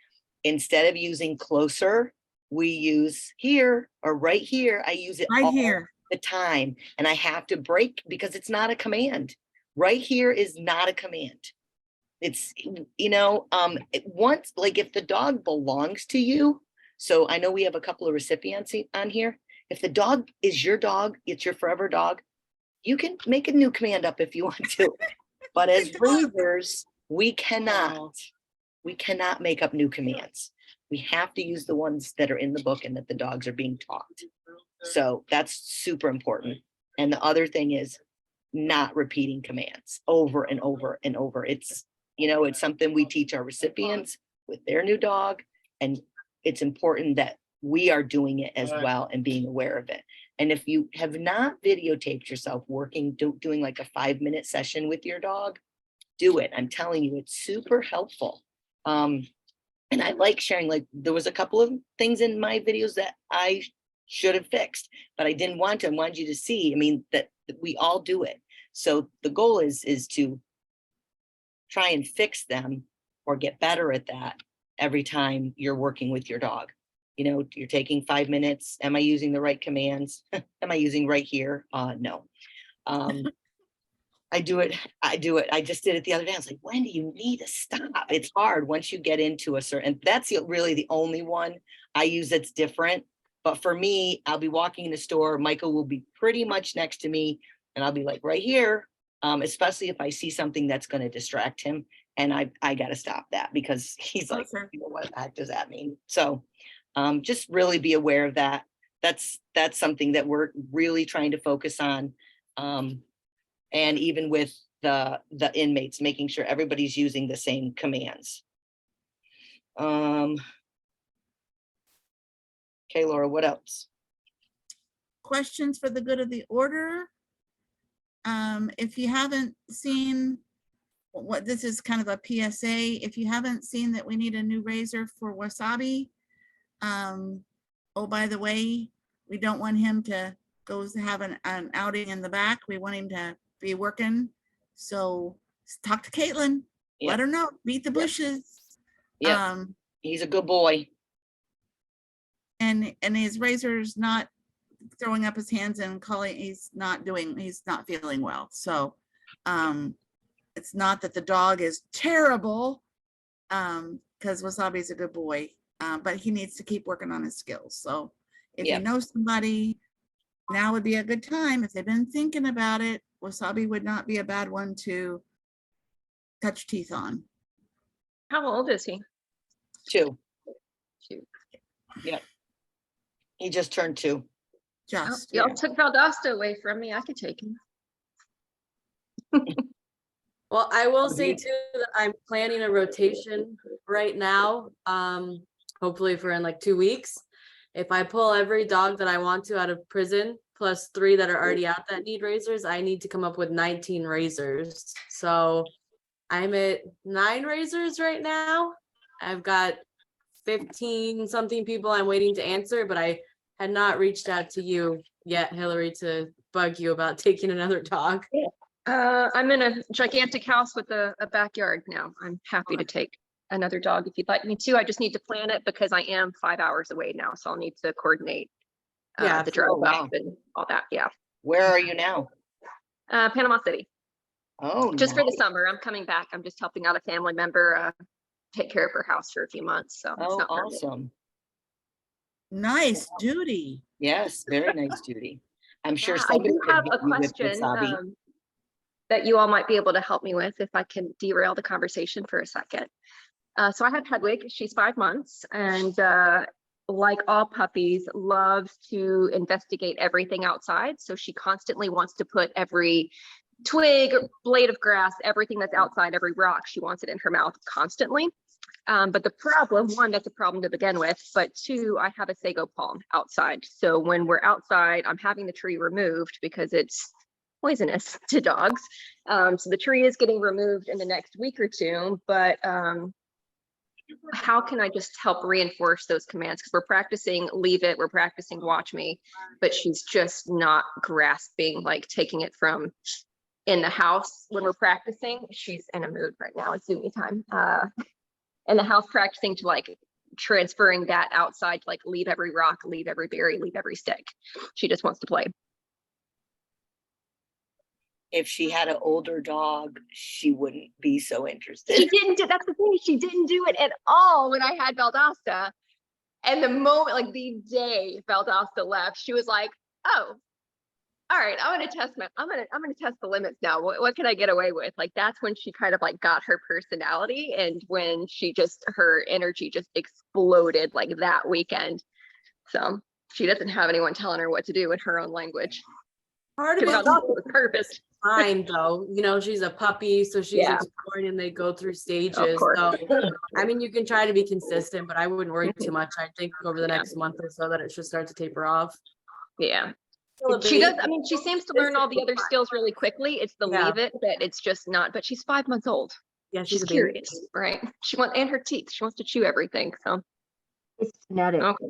Speaker 2: Instead of using closer, we use here or right here. I use it
Speaker 1: Right
Speaker 2: all
Speaker 1: here.
Speaker 2: the time, and I have to break because it's not a command. Right here is not a command. It's, once, like if the dog belongs to you, so I know we have a couple of recipients on here. If the dog is your dog, it's your forever dog, you can make a new command up if you want to. But as raisers, we cannot make up new commands. We have to use the ones that are in the book and that the dogs are being taught. So that's super important. And the other thing is not repeating commands over and over and over. It's something we teach our recipients with their new dog. And it's important that we are doing it as well and being aware of it. And if you have not videotaped yourself doing like a 5-minute session with your dog, do it. I'm telling you, it's super helpful. And I like sharing, like there was a couple of things in my videos that I should have fixed, but I didn't want to. I wanted you to see, that we all do it. So the goal is to try and fix them or get better at that every time you're working with your dog. You're taking 5 minutes. Am I using the right commands? Am I using right here? No. I do it. I just did it the other day. I was like, when do you need to stop? It's hard once you get into a certain, that's really the only one I use that's different. But for me, I'll be walking in the store. Michael will be pretty much next to me and I'll be like right here, especially if I see something that's going to distract him. And I got to stop that because he's like, what the heck does that mean? So just really be aware of that. That's something that we're really trying to focus on. And even with the inmates, making sure everybody's using the same commands. Okay, Laura, what else?
Speaker 1: Questions for the good of the order? If you haven't seen what this is kind of a PSA, if you haven't seen that we need a new razor for Wasabi, oh, by the way, we don't want him to go have an outing in the back. We want him to be working. So talk to Caitlin, let her know, beat the bushes.
Speaker 2: Yeah, he's a good boy.
Speaker 1: And his razor's not throwing up his hands and calling, he's not feeling well. So it's not that the dog is terrible, because Wasabi's a good boy, but he needs to keep working on his skills. So if you know somebody, now would be a good time. If they've been thinking about it, Wasabi would not be a bad one to touch teeth on.
Speaker 11: How old is he?
Speaker 2: 2. Yep. He just turned 2.
Speaker 11: Y'all took Valdosta away from me. I could take him.
Speaker 5: Well, I will say too that I'm planning a rotation right now, hopefully for in like 2 weeks. If I pull every dog that I want to out of prison, plus 3 that are already out that need razors, I need to come up with 19 razors. So I'm at 9 razors right now. I've got 15 something people I'm waiting to answer, but I had not reached out to you yet, Hillary, to bug you about taking another dog.
Speaker 11: I'm in a gigantic house with a backyard now. I'm happy to take another dog if you'd like me to. I just need to plan it because I am 5 hours away now, so I'll need to coordinate the drive up and all that. Yeah.
Speaker 2: Where are you now?
Speaker 11: Panama City.
Speaker 2: Oh,
Speaker 11: just for the summer. I'm coming back. I'm just helping out a family member take care of her house for a few months. So it's not permanent.
Speaker 2: Awesome.
Speaker 1: Nice duty.
Speaker 2: Yes, very nice duty. I'm sure
Speaker 11: I do have a question that you all might be able to help me with if I can derail the conversation for a second. So I have Hedwig, she's 5 months, and like all puppies, loves to investigate everything outside. So she constantly wants to put every twig, blade of grass, everything that's outside, every rock, she wants it in her mouth constantly. But the problem, one, that's a problem to begin with, but two, I have a sago palm outside. So when we're outside, I'm having the tree removed because it's poisonous to dogs. So the tree is getting removed in the next week or two, but how can I just help reinforce those commands? Because we're practicing leave it, we're practicing watch me, but she's just not grasping, like taking it from in the house when we're practicing. She's in a mood right now, it's Zoomy time. In the house practicing to like transferring that outside, like leave every rock, leave every berry, leave every stick. She just wants to play.
Speaker 2: If she had an older dog, she wouldn't be so interested.
Speaker 11: She didn't do, that's the thing, she didn't do it at all when I had Valdosta. And the moment, like the day Valdosta left, she was like, oh, all right, I'm gonna test the limits now. What can I get away with? Like that's when she kind of like got her personality, and when she just, her energy just exploded like that weekend. So she doesn't have anyone telling her what to do in her own language.
Speaker 5: Part of it
Speaker 11: Valdosta was perfect.
Speaker 5: fine though, you know, she's a puppy, so she's
Speaker 11: Yeah.
Speaker 5: exploring and they go through stages.
Speaker 11: course.
Speaker 5: So I mean, you can try to be consistent, but I wouldn't worry too much. I think over the next month or so that it should start to taper off.
Speaker 11: Yeah.
Speaker 5: Still a
Speaker 11: She does,
Speaker 5: baby.
Speaker 11: I mean, she seems to learn all the other skills really quickly. It's the
Speaker 5: Yeah.
Speaker 11: leave it that it's just not, but she's 5 months old.
Speaker 5: Yeah,
Speaker 11: She's
Speaker 5: she's a baby.
Speaker 11: curious, right? She wants, and her teeth, she wants to chew everything, so.
Speaker 12: It's genetic.
Speaker 11: Okay.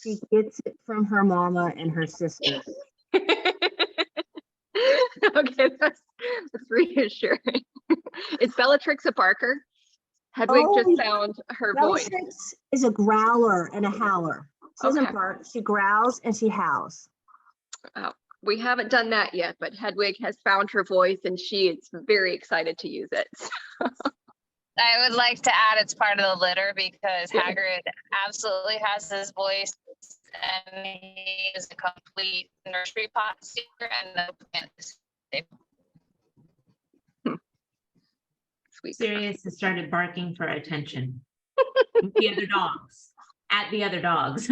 Speaker 12: She gets it from her mama and her sister.
Speaker 11: Okay, that's reassuring. Is Bellatrix a barker? Hedwig
Speaker 12: Oh,
Speaker 11: just found her voice.
Speaker 12: Bellatrix is a growler and a howler. She doesn't
Speaker 11: Okay.
Speaker 12: bark, she growls and she howls.
Speaker 11: We haven't done that yet, but Hedwig has found her voice and she is very excited to use it.
Speaker 13: I would like to add it's part of the litter because Hagrid absolutely has his voice and he is a complete nursery pot seeker and no plant is stable.
Speaker 11: Sweet.
Speaker 14: Sirius has started barking for attention. With the other dogs, at the other dogs.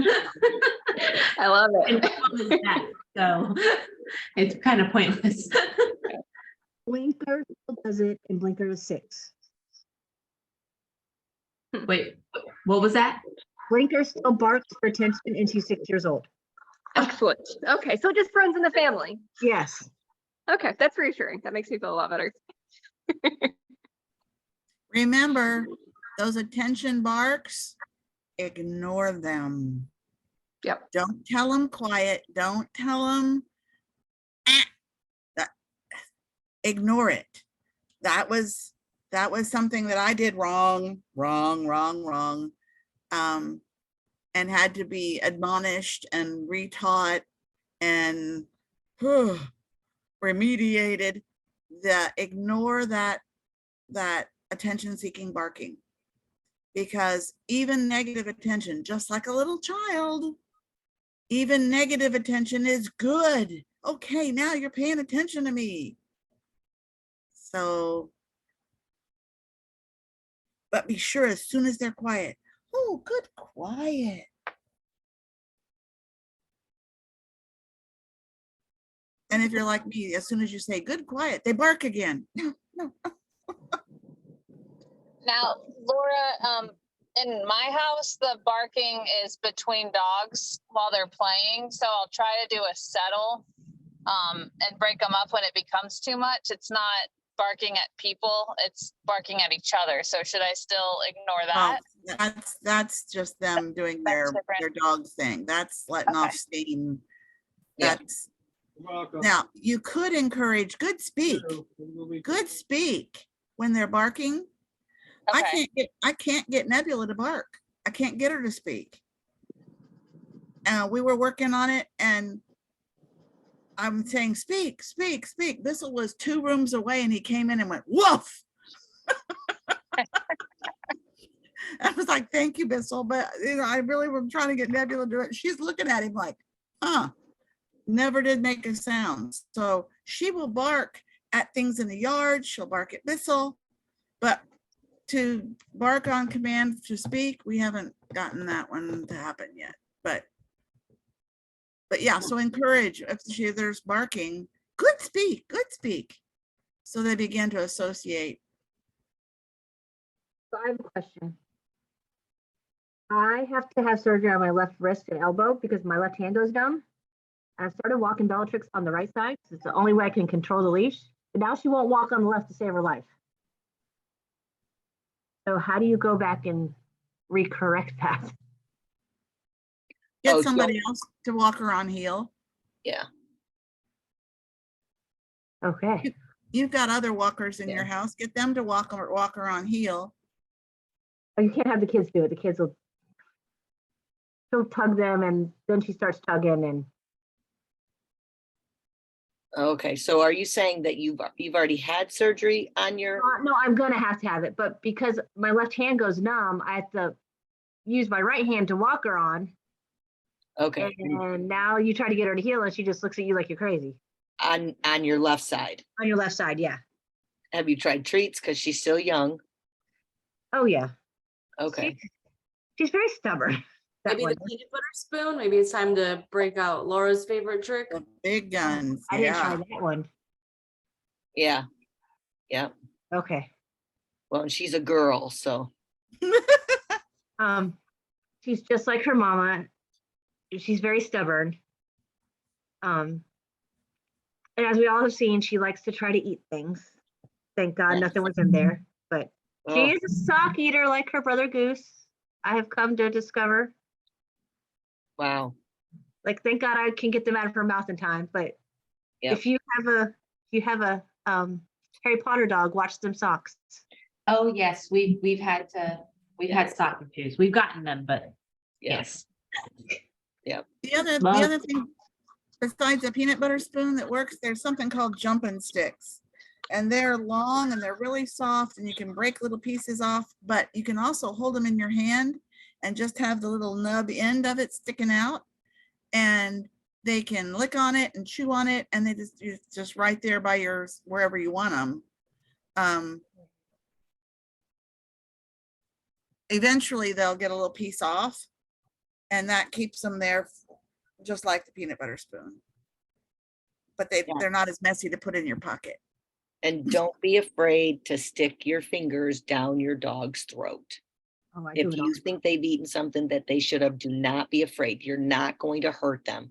Speaker 11: I love
Speaker 14: And
Speaker 11: it.
Speaker 14: Paul is deaf, so it's kind of pointless.
Speaker 12: Blinker still does it and Blinker is 6.
Speaker 14: Wait, what was that?
Speaker 12: Blinker still barks for attention and she's 6 years old.
Speaker 11: Excellent. Okay, so just friends in the family.
Speaker 12: Yes.
Speaker 11: Okay, that's reassuring. That makes me feel a lot better.
Speaker 1: Remember, those attention barks, ignore them.
Speaker 11: Yep.
Speaker 1: Don't tell them quiet. Don't tell them. Ignore it. That was something that I did wrong, and had to be admonished and retaught and remediated. That ignore that attention-seeking barking, because even negative attention, just like a little child, even negative attention is good. Okay, now you're paying attention to me. So, but be sure as soon as they're quiet, oh, good, quiet. And if you're like me, as soon as you say good, quiet, they bark again. No.
Speaker 13: Now, Laura, in my house, the barking is between dogs while they're playing. So I'll try to do a settle and break them up when it becomes too much. It's not barking at people, it's barking at each other. So should I still ignore that?
Speaker 1: Well, that's just them doing their dog thing. That's letting off steam.
Speaker 2: Yeah.
Speaker 1: That's
Speaker 3: You're welcome.
Speaker 1: now you could encourage good speak when they're barking.
Speaker 13: Okay.
Speaker 1: I can't get Nebula to bark. I can't get her to speak. We were working on it and I'm saying, speak. Bissell was 2 rooms away and he came in and went, woof. I was like, thank you, Bissell. But I really was trying to get Nebula to do it. She's looking at him like, never did make a sound. So she will bark at things in the yard. She'll bark at Bissell, but to bark on command to speak, we haven't gotten that one to happen yet, but yeah, so encourage, if there's barking, good speak, good speak. So they begin to associate.
Speaker 12: So I have a question. I have to have surgery on my left wrist and elbow because my left hand goes numb. And I started walking Bellatrix on the right side, 'cause it's the only way I can control the leash. But now she won't walk on the left to save her life. So how do you go back and recorrect that?
Speaker 1: Get
Speaker 2: Oh,
Speaker 1: somebody else to walk her on heel.
Speaker 2: Yeah.
Speaker 12: Okay.
Speaker 1: You've got other walkers in
Speaker 2: Yeah.
Speaker 1: your house. Get them to walk her on heel.
Speaker 12: Oh, you can't have the kids do it. The kids will, she'll tug them and then she starts tugging and
Speaker 2: Okay, so are you saying that you've already had surgery on your,
Speaker 12: no, I'm gonna have to have it, but because my left hand goes numb, I have to use my right hand to walk her on.
Speaker 2: okay,
Speaker 12: And now you try to get her to heel and she just looks at you like you're crazy.
Speaker 2: on your left side?
Speaker 12: On your left side, yeah.
Speaker 2: Have you tried treats? Because she's still young.
Speaker 12: Oh, yeah.
Speaker 2: Okay,
Speaker 12: She's very stubborn. that
Speaker 5: Maybe
Speaker 12: one.
Speaker 5: the peanut butter spoon. Maybe it's time to break out Laura's favorite trick.
Speaker 1: The big guns,
Speaker 12: I didn't try
Speaker 1: yeah.
Speaker 12: that one.
Speaker 2: yeah, yeah.
Speaker 12: Okay.
Speaker 2: Well, and she's a girl, so,
Speaker 12: She's just like her mama. She's very stubborn. And as we all have seen, she likes to try to eat things. Thank God nothing was in there, but she
Speaker 2: oh,
Speaker 12: is a sock eater like her brother Goose. I have come to discover.
Speaker 2: wow,
Speaker 12: Like, thank God I can get them out of her mouth in time. But
Speaker 2: Yep.
Speaker 12: if you have a Harry Potter dog, watch them socks.
Speaker 14: Oh, yes, we've had soccer shoes. We've gotten them, but
Speaker 2: yes.
Speaker 14: yes.
Speaker 1: The
Speaker 14: Love-
Speaker 1: other thing, besides the peanut butter spoon that works, there's something called jumping sticks. And they're long and they're really soft and you can break little pieces off, but you can also hold them in your hand and just have the little nub end of it sticking out. And they can lick on it and chew on it, and it's just right there by yours, wherever you want them. Eventually they'll get a little piece off and that keeps them there just like the peanut butter spoon. But they're not as messy to put in your pocket.
Speaker 2: And don't be afraid to stick your fingers down your dog's throat.
Speaker 12: Oh, I
Speaker 2: If
Speaker 12: do it all.
Speaker 2: you think they've eaten something that they should have, do not be afraid. You're not going to hurt them.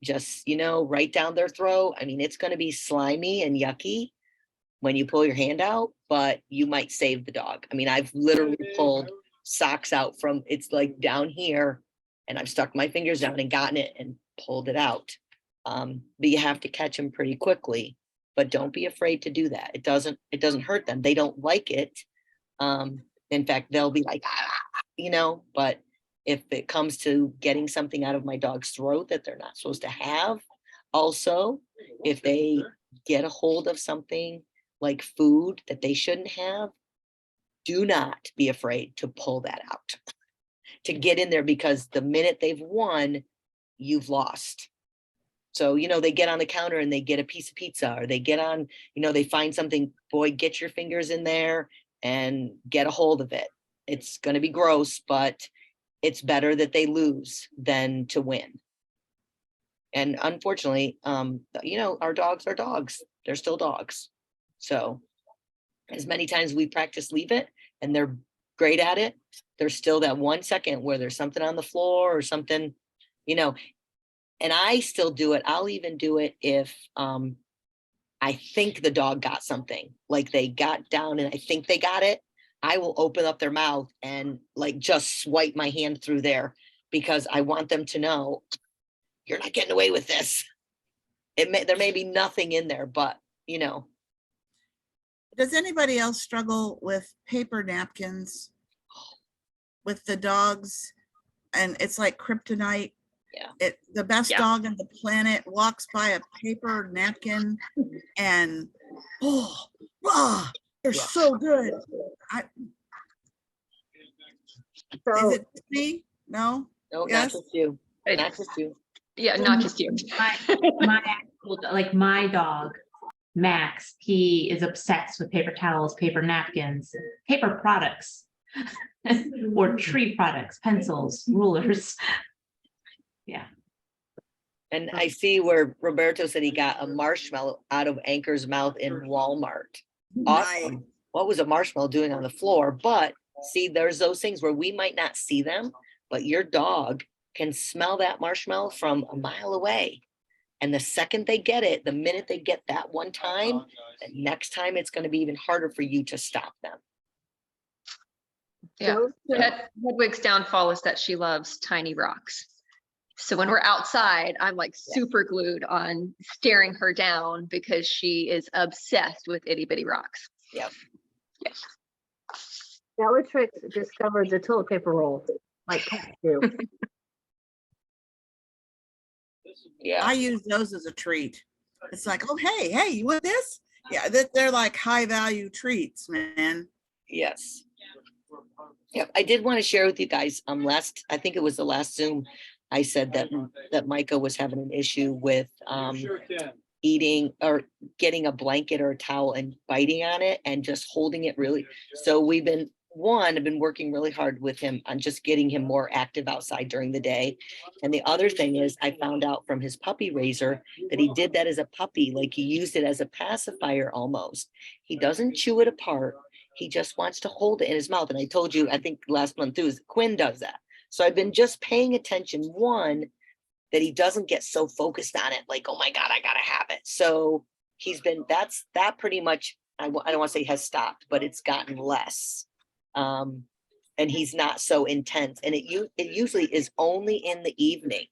Speaker 2: Just, right down their throat. I mean, it's going to be slimy and yucky when you pull your hand out, but you might save the dog. I mean, I've literally pulled socks out from, it's like down here, and I've stuck my fingers down and gotten it and pulled it out. But you have to catch them pretty quickly, but don't be afraid to do that. It doesn't hurt them. They don't like it. In fact, they'll be like, but if it comes to getting something out of my dog's throat that they're not supposed to have, also, if they get a hold of something like food that they shouldn't have, do not be afraid to pull that out, to get in there, because the minute they've won, you've lost. So, they get on the counter and they get a piece of pizza, or they get on, they find something, boy, get your fingers in there and get a hold of it. It's going to be gross, but it's better that they lose than to win. And unfortunately, our dogs are dogs. They're still dogs. So as many times we practice leave it and they're great at it, there's still that 1 second where there's something on the floor or something, and I still do it. I'll even do it if I think the dog got something, like they got down and I think they got it. I will open up their mouth and just swipe my hand through there, because I want them to know you're not getting away with this. There may be nothing in there, but
Speaker 1: Does anybody else struggle with paper napkins with the dogs? And it's like kryptonite.
Speaker 2: Yeah.
Speaker 1: The best
Speaker 11: Yeah.
Speaker 1: dog on the planet walks by a paper napkin and they're
Speaker 2: Yeah.
Speaker 1: so good.
Speaker 12: So
Speaker 1: Is it me? No?
Speaker 2: no,
Speaker 1: Yes?
Speaker 2: not just you.
Speaker 11: It-
Speaker 2: Not just you.
Speaker 11: Yeah, not just you.
Speaker 14: My actual, like my dog Max, he is obsessed with paper towels, paper napkins, paper products, or tree products, pencils, rulers. Yeah.
Speaker 2: And I see where Roberto said he got a marshmallow out of Anchor's mouth in Walmart. Awesome. What was a marshmallow doing on the floor? But see, there's those things where we might not see them, but your dog can smell that marshmallow from a mile away. And the second they get it, the minute they get that one time, the next time it's going to be even harder for you to stop them.
Speaker 11: Yeah. Hedwig's downfall is that she loves tiny rocks. So when we're outside, I'm like super glued on staring her down because she is obsessed with itty bitty rocks.
Speaker 2: Yep.
Speaker 11: Yes.
Speaker 12: Bellatrix discovered the toilet paper roll, like cats do.
Speaker 2: Yeah.
Speaker 1: I use those as a treat. It's like, oh, hey, you want this? Yeah, they're like high value treats, man.
Speaker 2: Yes. Yep. I did want to share with you guys, I think it was the last Zoom, I said that Micah was having an issue with
Speaker 3: Sure can.
Speaker 2: eating or getting a blanket or a towel and biting on it and just holding it really. So I've been working really hard with him on just getting him more active outside during the day. And the other thing is I found out from his puppy raiser that he did that as a puppy, like he used it as a pacifier almost. He doesn't chew it apart. He just wants to hold it in his mouth. And I told you, I think last month too, Quinn does that. So I've been just paying attention, one, that he doesn't get so focused on it, like, oh my God, I gotta have it. So that pretty much, I don't want to say has stopped, but it's gotten less. And he's not so intense. And it usually is only in the evening.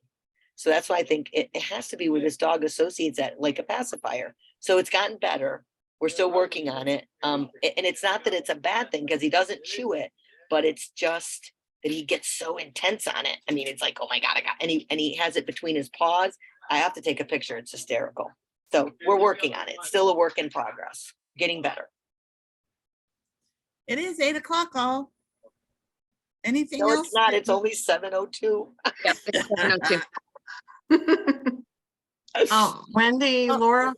Speaker 2: So that's why I think it has to be where this dog associates that, like a pacifier. So it's gotten better. We're still working on it. And it's not that it's a bad thing because he doesn't chew it, but it's just that he gets so intense on it. I mean, it's like, oh my God, and he has it between his paws. I have to take a picture. It's hysterical. So we're working on it. It's still a work in progress, getting better.
Speaker 1: It is 8 o'clock, all. Anything
Speaker 2: No,
Speaker 1: else?
Speaker 2: it's not. It's only 7:02.
Speaker 11: Yeah, it's 7:02.
Speaker 15: Wendy, Laura,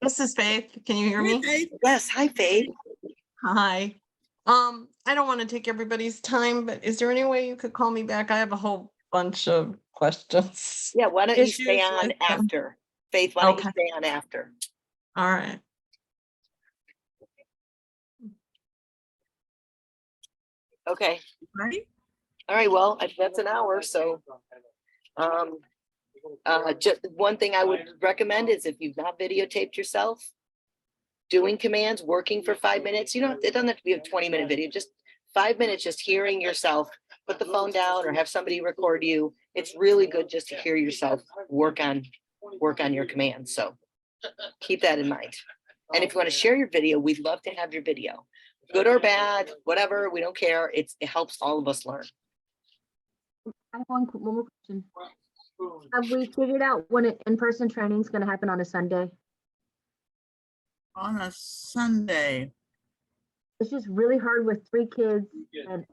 Speaker 15: this is Faith. Can you hear me?
Speaker 2: Yes. Hi, Faith.
Speaker 15: Hi. I don't want to take everybody's time, but is there any way you could call me back? I have a whole bunch of questions.
Speaker 2: Yeah, why don't you stay
Speaker 15: Issues
Speaker 2: on
Speaker 15: with,
Speaker 2: after? Faith, why don't you
Speaker 15: okay.
Speaker 2: stay on after?
Speaker 15: All right.
Speaker 2: Okay.
Speaker 1: Right.
Speaker 2: All right. Well, that's an hour. So, just one thing I would recommend is if you've not videotaped yourself doing commands, working for 5 minutes, it doesn't have to be a 20-minute video, just 5 minutes, just hearing yourself, put the phone down or have somebody record you. It's really good just to hear yourself work on your commands. So keep that in mind. And if you want to share your video, we'd love to have your video. Good or bad, whatever, we don't care. It helps all of us learn.
Speaker 12: I have one more question. Have we figured out when an in-person training is going to happen on a Sunday?
Speaker 1: On a Sunday.
Speaker 12: It's just really hard with 3 kids, and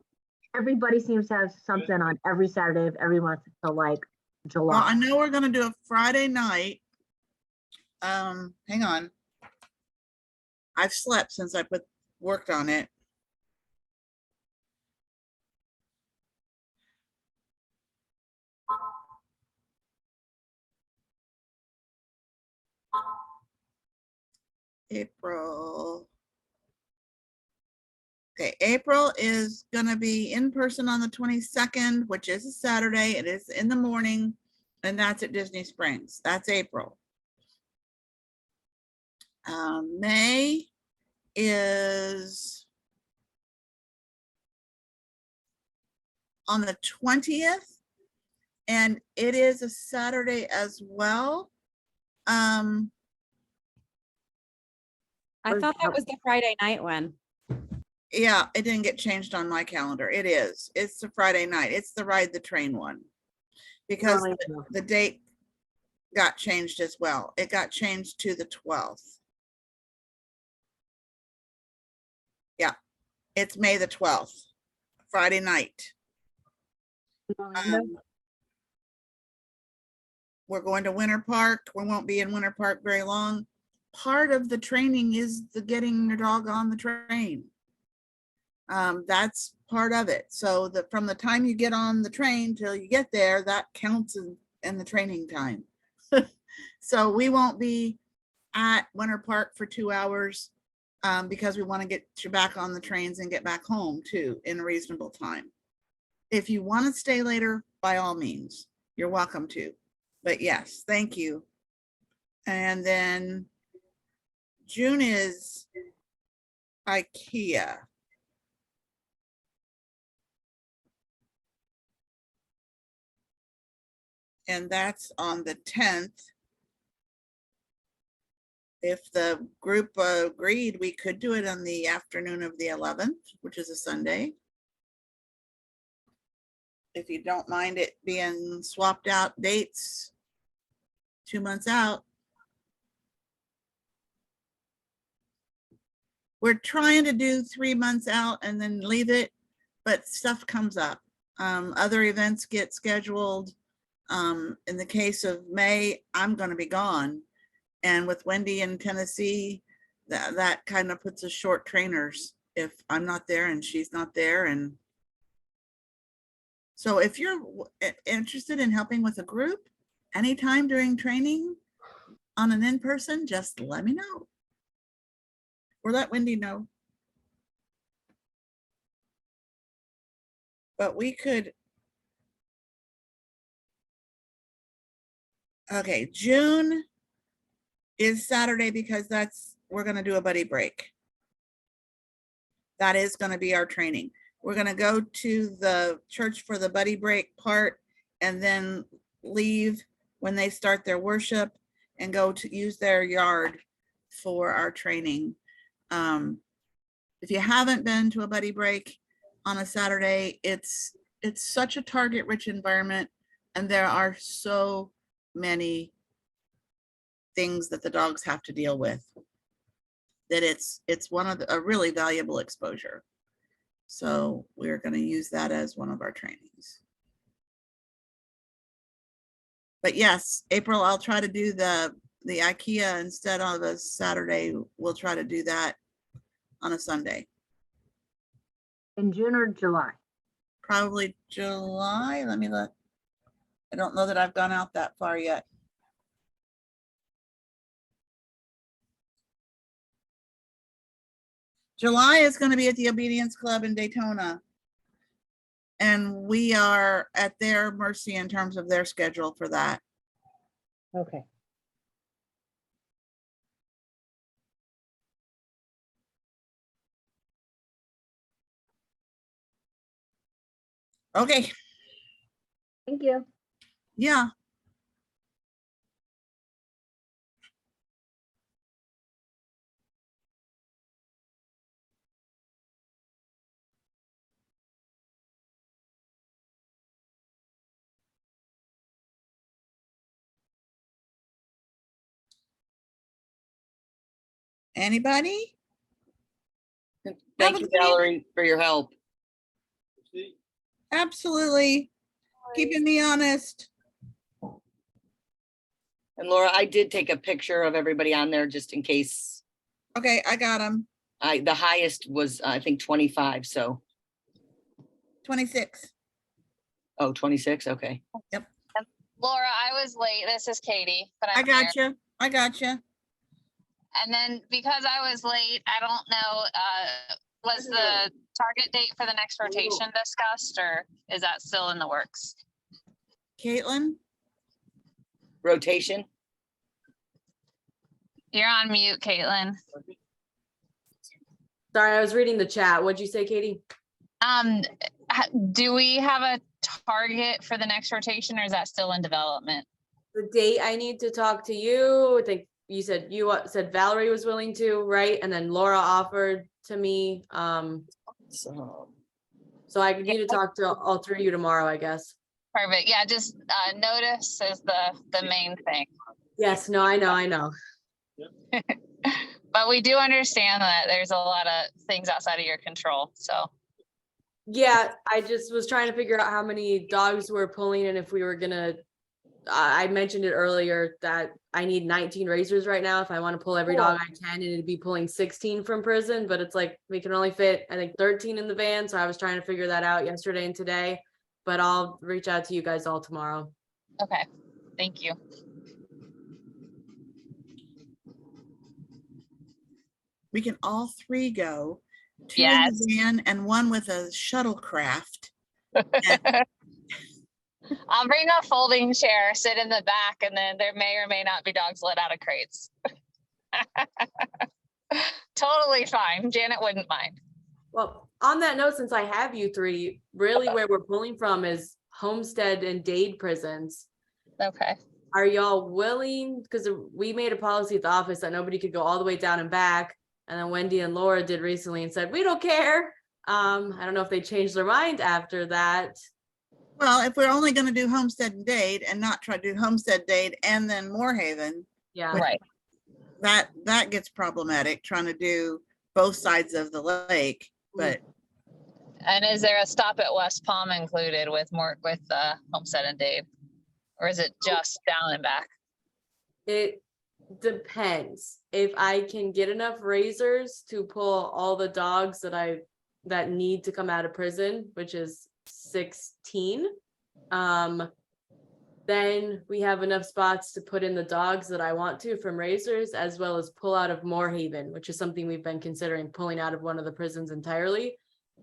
Speaker 12: everybody seems to have something on every Saturday of every month until like July.
Speaker 1: Well, I know we're gonna do a Friday night. Hang on. I've slept since I worked on it. April. Okay, April is gonna be in person on the 22nd, which is a Saturday. It is in the morning, and that's at Disney Springs. That's April. May is on the 20th, and it is a Saturday as well.
Speaker 9: I thought that was the Friday night one.
Speaker 1: Yeah, it didn't get changed on my calendar. It is. It's the Friday night. It's the Ride the Train one. Because the date got changed as well. It got changed to the 12th. Yeah, it's May the 12th, Friday night. We're going to Winter Park. We won't be in Winter Park very long. part of the training is the getting your dog on the train. That's part of it. So from the time you get on the train till you get there, that counts in the training time. So we won't be at Winter Park for 2 hours because we want to get you back on the trains and get back home too in a reasonable time. If you want to stay later, by all means, you're welcome to. But yes, thank you. And then June is IKEA. And that's on the 10th. If the group agreed, we could do it on the afternoon of the 11th, which is a Sunday. If you don't mind it being swapped out dates 2 months out. We're trying to do 3 months out and then leave it, but stuff comes up. Other events get scheduled. In the case of May, I'm going to be gone. And with Wendy in Tennessee, that kind of puts us short trainers if I'm not there and she's not there. And so if you're interested in helping with a group anytime during training on an in-person, just let me know. Or let Wendy know. But we could. Okay, June is Saturday because we're going to do a buddy break. That is going to be our training. We're going to go to the church for the buddy break part and then leave when they start their worship and go to use their yard for our training. If you haven't been to a buddy break on a Saturday, it's such a target rich environment and there are so many things that the dogs have to deal with that it's one of a really valuable exposure. So we're going to use that as one of our trainings. But yes, April, I'll try to do the IKEA instead of a Saturday. We'll try to do that on a Sunday.
Speaker 12: In June or July?
Speaker 1: Probably July. Let me look. I don't know that I've gone out that far yet. July is going to be at the Obedience Club in Daytona. And we are at their mercy in terms of their schedule for that.
Speaker 12: Okay.
Speaker 1: Okay.
Speaker 12: Thank you.
Speaker 1: Yeah. Anybody?
Speaker 2: Thank you, Valerie, for your help.
Speaker 1: Absolutely. Keeping me honest.
Speaker 2: And Laura, I did take a picture of everybody on there just in case.
Speaker 1: Okay, I got them.
Speaker 2: The highest was, I think, 25, so.
Speaker 1: 26.
Speaker 2: Oh, 26, okay.
Speaker 1: Yep.
Speaker 13: Laura, I was late. This is Katie, but
Speaker 1: I
Speaker 13: I'm here.
Speaker 1: got you. I got you.
Speaker 13: And then because I was late, I don't know, was the target date for the next rotation discussed, or is that still in the works?
Speaker 1: Caitlin?
Speaker 2: Rotation?
Speaker 13: You're on mute, Caitlin.
Speaker 5: Sorry, I was reading the chat. What'd you say, Katie?
Speaker 13: Do we have a target for the next rotation, or is that still in development?
Speaker 5: The date I need to talk to you, I think you said Valerie was willing to, right? And then Laura offered to me. So I need to talk to all three of you tomorrow, I guess.
Speaker 13: Perfect. Yeah, just notice is the main thing.
Speaker 5: Yes, no, I know.
Speaker 13: But we do understand that there's a lot of things outside of your control, so.
Speaker 5: Yeah, I just was trying to figure out how many dogs we're pulling and if we were gonna I mentioned it earlier that I need 19 razors right now if I want to pull every dog I can, and it'd be pulling 16 from prison, but it's like we can only fit, I think, 13 in the van. So I was trying to figure that out yesterday and today, but I'll reach out to you guys all tomorrow.
Speaker 13: Okay, thank you.
Speaker 1: We can all three go. Two in
Speaker 13: Yes.
Speaker 1: the van and one with a shuttlecraft.
Speaker 13: I'll bring a folding chair, sit in the back, and then there may or may not be dogs let out of crates. Totally fine. Janet wouldn't mind.
Speaker 5: Well, on that note, since I have you three, really where we're pulling from is Homestead and Dade prisons.
Speaker 13: Okay.
Speaker 5: Are y'all willing, because we made a policy at the office that nobody could go all the way down and back. And then Wendy and Laura did recently and said, we don't care. I don't know if they changed their mind after that.
Speaker 1: Well, if we're only gonna do Homestead and Dade and not try to do Homestead, Dade, and then Moorhaven,
Speaker 5: Yeah.
Speaker 1: Which-
Speaker 13: Right.
Speaker 1: that gets problematic, trying to do both sides of the lake, but
Speaker 13: And is there a stop at West Palm included with Homestead and Dade? Or is it just down and back?
Speaker 5: It depends. If I can get enough razors to pull all the dogs that need to come out of prison, which is 16, then we have enough spots to put in the dogs that I want to from razors, as well as pull out of Moorhaven, which is something we've been considering pulling out of one of the prisons entirely.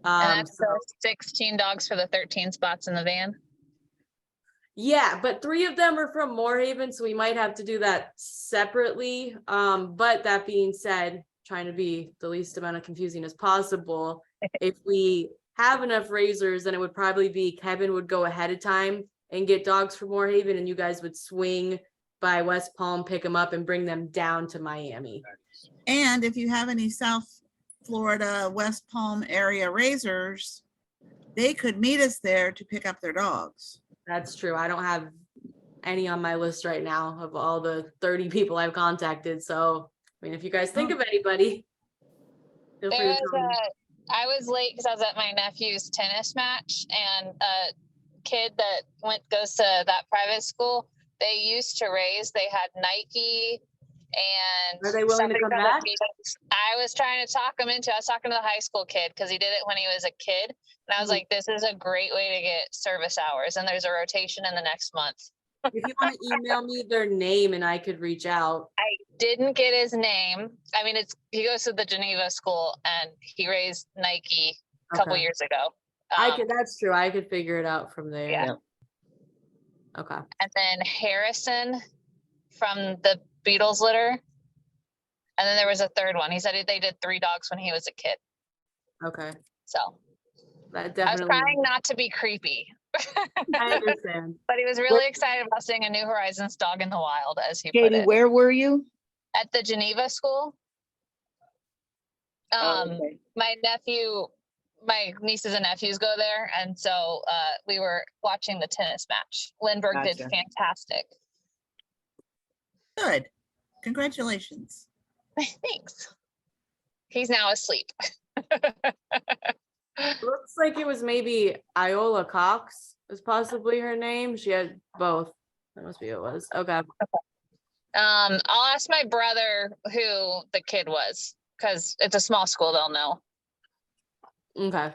Speaker 13: And that's
Speaker 5: So-
Speaker 13: the 16 dogs for the 13 spots in the van?
Speaker 5: Yeah, but 3 of them are from Moorhaven, so we might have to do that separately. But that being said, trying to be the least amount of confusing as possible, if we have enough razors, then it would probably be Kevin would go ahead of time and get dogs from Moorhaven, and you guys would swing by West Palm, pick them up and bring them down to Miami.
Speaker 1: and if you have any South Florida, West Palm area razors, they could meet us there to pick up their dogs.
Speaker 5: That's true. I don't have any on my list right now of all the 30 people I've contacted. So, I mean, if you guys think of anybody, feel free
Speaker 13: There
Speaker 5: to
Speaker 13: was
Speaker 5: tell me.
Speaker 13: I was late because I was at my nephew's tennis match, and a kid that goes to that private school, they used to raise, they had Nike and
Speaker 5: Are they willing to
Speaker 13: something
Speaker 5: come
Speaker 13: from
Speaker 5: back?
Speaker 13: Adidas. I was trying to talk him into, I was talking to the high school kid because he did it when he was a kid. And I was like, this is a great way to get service hours. And there's a rotation in the next month.
Speaker 5: If you want to email me their name and I could reach out.
Speaker 13: I didn't get his name. I mean, he goes to the Geneva school and he raised Nike a couple
Speaker 5: Okay.
Speaker 13: years ago.
Speaker 5: That's true. I could figure it out from there.
Speaker 13: Yeah.
Speaker 5: Okay.
Speaker 13: And then Harrison from the Beatles litter. And then there was a third one. He said they did 3 dogs when he was a kid.
Speaker 5: Okay.
Speaker 13: So
Speaker 5: That
Speaker 13: I was
Speaker 5: definitely.
Speaker 13: trying not to be creepy,
Speaker 5: I understand.
Speaker 13: but he was really excited about seeing a New Horizons dog in the wild, as he put
Speaker 2: Katie,
Speaker 13: it.
Speaker 2: where were you?
Speaker 13: At the Geneva school.
Speaker 2: Oh, okay.
Speaker 13: My nieces and nephews go there, and so we were watching the tennis match. Lindbergh did
Speaker 2: Gotcha.
Speaker 13: fantastic.
Speaker 1: Good. Congratulations.
Speaker 13: Thanks. He's now asleep.
Speaker 5: Looks like it was maybe Iola Cox is possibly her name. She had both. That must be who it was. Okay.
Speaker 13: I'll ask my brother who the kid was, because it's a small school, they'll know.
Speaker 5: Okay.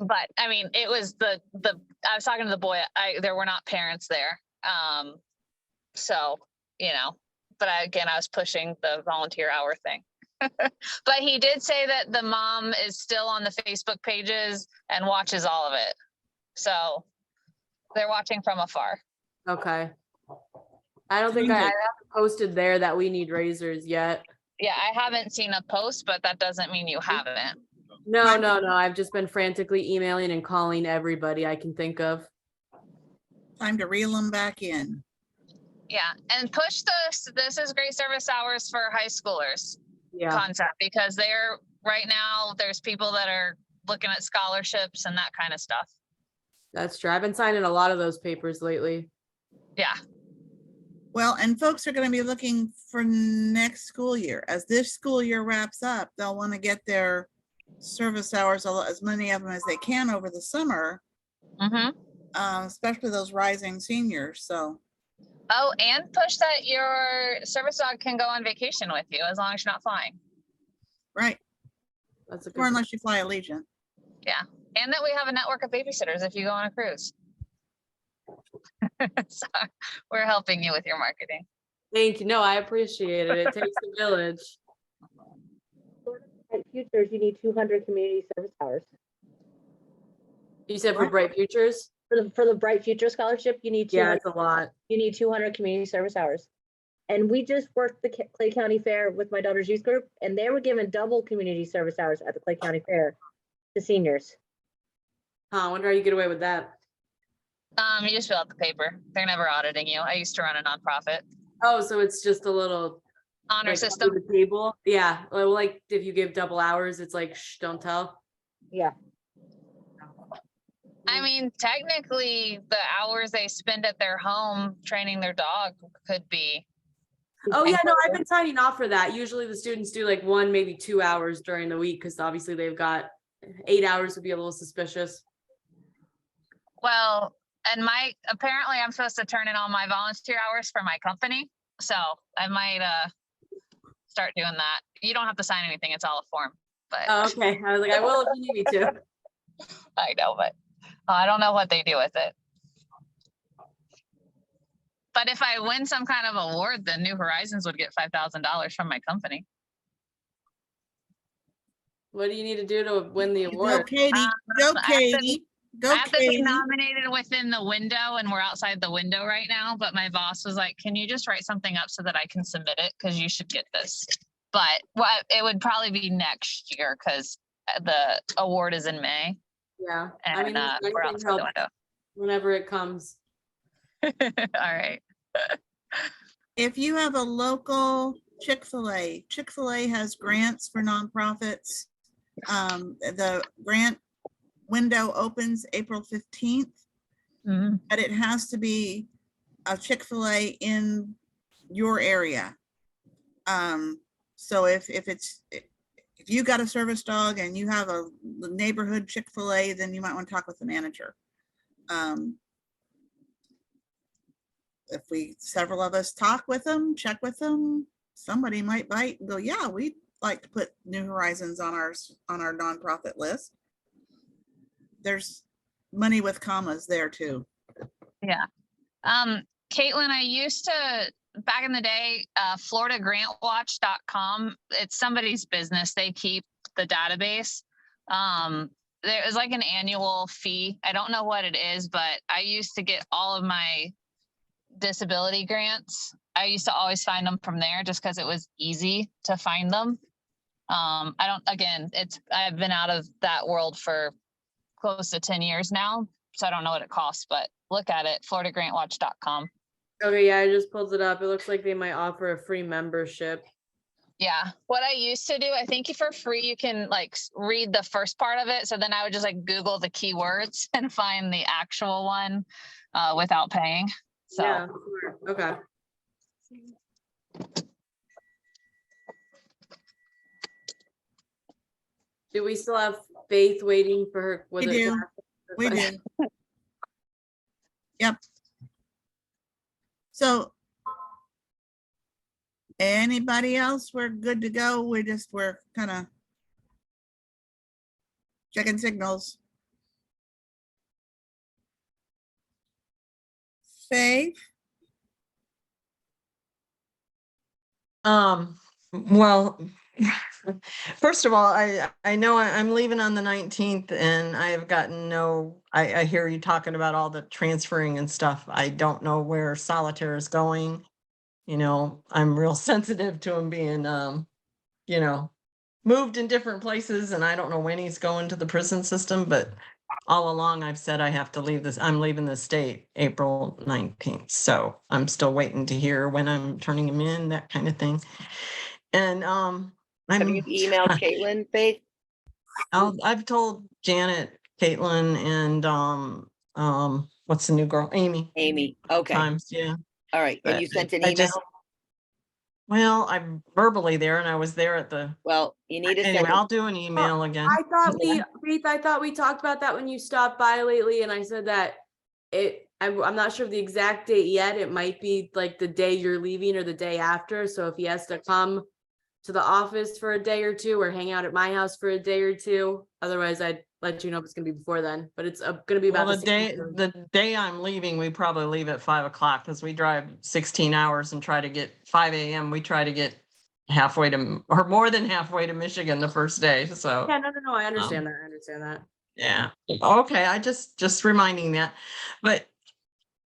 Speaker 13: But I mean, it was I was talking to the boy, there were not parents there. So, but I was pushing the volunteer hour thing. But he did say that the mom is still on the Facebook pages and watches all of it. So they're watching from afar.
Speaker 5: Okay. I don't think I haven't posted there that we need razors yet.
Speaker 13: Yeah, I haven't seen a post, but that doesn't mean you haven't.
Speaker 5: No. I've just been frantically emailing and calling everybody I can think of.
Speaker 1: Time to reel them back in.
Speaker 13: Yeah, and push this is great service hours for high schoolers concept, because right now there's people that are looking at scholarships and that kind of stuff.
Speaker 5: That's true. I've been signing a lot of those papers lately.
Speaker 13: Yeah.
Speaker 1: Well, and folks are going to be looking for next school year. As this school year wraps up, they'll want to get their service hours, as many of them as they can over the summer.
Speaker 13: Mm-hmm.
Speaker 1: especially those rising seniors, so.
Speaker 13: Oh, and push that your service dog can go on vacation with you as long as you're not flying.
Speaker 1: Right.
Speaker 5: That's a
Speaker 1: Or unless you fly Allegiant.
Speaker 13: Yeah. And that we have a network of babysitters if you go on a cruise. So we're helping you with your marketing.
Speaker 5: Thank you. No, I appreciate it. It takes a village.
Speaker 12: At Futures, you need 200 community service hours.
Speaker 5: You said for Bright Futures?
Speaker 12: For the Bright Future Scholarship, you need
Speaker 5: Yeah,
Speaker 12: 200,
Speaker 5: it's a lot.
Speaker 12: you need 200 community service hours. And we just worked the Clay County Fair with my daughter's youth group, and they were given double community service hours at the Clay County Fair to seniors.
Speaker 5: I wonder how you get away with that.
Speaker 13: You just fill out the paper. They're never auditing you. I used to run a nonprofit.
Speaker 5: Oh, so it's just a little
Speaker 13: honor
Speaker 5: like,
Speaker 13: system.
Speaker 5: under the table. Yeah. Well, like if you give double hours, it's like, shh, don't tell.
Speaker 12: Yeah.
Speaker 13: I mean, technically, the hours they spend at their home training their dog could be.
Speaker 5: Oh yeah, no, I've been signing off for that. Usually the students do like 1, maybe 2 hours during the week because obviously they've got 8 hours would be a little suspicious.
Speaker 13: Well, and apparently I'm supposed to turn in all my volunteer hours for my company. So I might start doing that. You don't have to sign anything. It's all a form. But
Speaker 5: oh, okay. I was like, I will if you need me to.
Speaker 13: I know, but I don't know what they do with it. But if I win some kind of award, then New Horizons would get $5,000 from my company.
Speaker 5: What do you need to do to win the
Speaker 1: Go,
Speaker 5: award?
Speaker 1: Katie. Go, Katie. Go,
Speaker 13: I have to be
Speaker 1: Katie.
Speaker 13: nominated within the window, and we're outside the window right now. But my boss was like, "Can you just write something up so that I can submit it? Because you should get this." But it would probably be next year because the award is in May.
Speaker 5: Yeah,
Speaker 13: And
Speaker 5: I mean,
Speaker 13: we're outside the window.
Speaker 5: Whenever it comes.
Speaker 13: All right.
Speaker 1: If you have a local Chick-fil-A, Chick-fil-A has grants for nonprofits. The grant window opens April 15th, but it has to be a Chick-fil-A in your area. So if you got a service dog and you have a neighborhood Chick-fil-A, then you might want to talk with the manager. If several of us talk with them, check with them, somebody might bite and go, yeah, we'd like to put New Horizons on our nonprofit list. There's money with commas there too.
Speaker 13: Yeah. Caitlin, I used to, back in the day, FloridaGrantWatch.com, it's somebody's business. They keep the database. There is like an annual fee. I don't know what it is, but I used to get all of my disability grants. I used to always find them from there just because it was easy to find them. I've been out of that world for close to 10 years now, so I don't know what it costs, but look at it, FloridaGrantWatch.com.
Speaker 5: Okay, yeah, I just pulled it up. It looks like they might offer a free membership.
Speaker 13: Yeah, what I used to do, I think for free, you can like read the first part of it. So then I would just like Google the keywords and find the actual one without paying. So
Speaker 5: yeah, sure. Okay. Do we still have Faith waiting for her?
Speaker 1: We do. We do. Yep. So anybody else? We're good to go. We're kind of checking signals. Faith?
Speaker 15: Well, first of all, I know I'm leaving on the 19th and I have gotten I hear you talking about all the transferring and stuff. I don't know where Solitaire is going. You know, I'm real sensitive to him being, you know, moved in different places, and I don't know when he's going to the prison system, but all along I've said I have to leave this. I'm leaving the state April 19th. So I'm still waiting to hear when I'm turning him in, that kind of thing. And
Speaker 2: have you emailed Caitlin, Faith?
Speaker 15: I've told Janet, Caitlin, and what's the new girl? Amy.
Speaker 2: Amy. Okay.
Speaker 15: Times, yeah.
Speaker 2: All right. And you sent an email?
Speaker 15: Well, I'm verbally there, and I was there at the.
Speaker 2: Well, you need to
Speaker 15: anyway,
Speaker 2: send.
Speaker 15: I'll do an email again.
Speaker 5: I thought we talked about that when you stopped by lately, and I said that I'm not sure of the exact date yet. It might be like the day you're leaving or the day after. So if he has to come to the office for a day or two or hang out at my house for a day or two, otherwise I'd let you know if it's gonna be before then, but it's gonna be
Speaker 15: Well,
Speaker 5: about
Speaker 15: the day I'm leaving, we probably leave at 5 o'clock because we drive 16 hours and try to get 5 a.m. We try to get halfway to, or more than halfway to Michigan the first day. So,
Speaker 5: Yeah, no, I understand that. I understand that.
Speaker 15: yeah. Okay. I just reminding that. But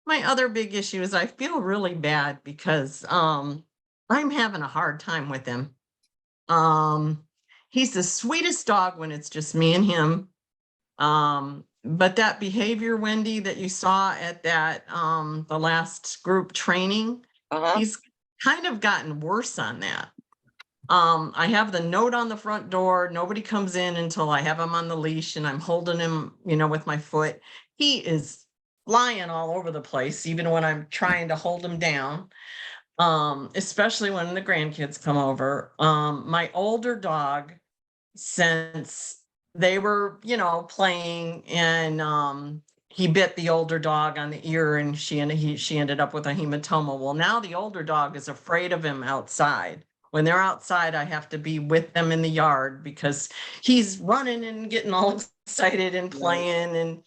Speaker 15: my other big issue is I feel really bad because I'm having a hard time with him. He's the sweetest dog when it's just me and him. But that behavior, Wendy, that you saw at that the last group training, he's kind of gotten worse on that. I have the note on the front door. Nobody comes in until I have him on the leash and I'm holding him, with my foot. He is flying all over the place, even when I'm trying to hold him down. Especially when the grandkids come over. My older dog, since they were, playing and he bit the older dog on the ear and she ended up with a hematoma. Well, now the older dog is afraid of him outside. When they're outside, I have to be with them in the yard because he's running and getting all excited and playing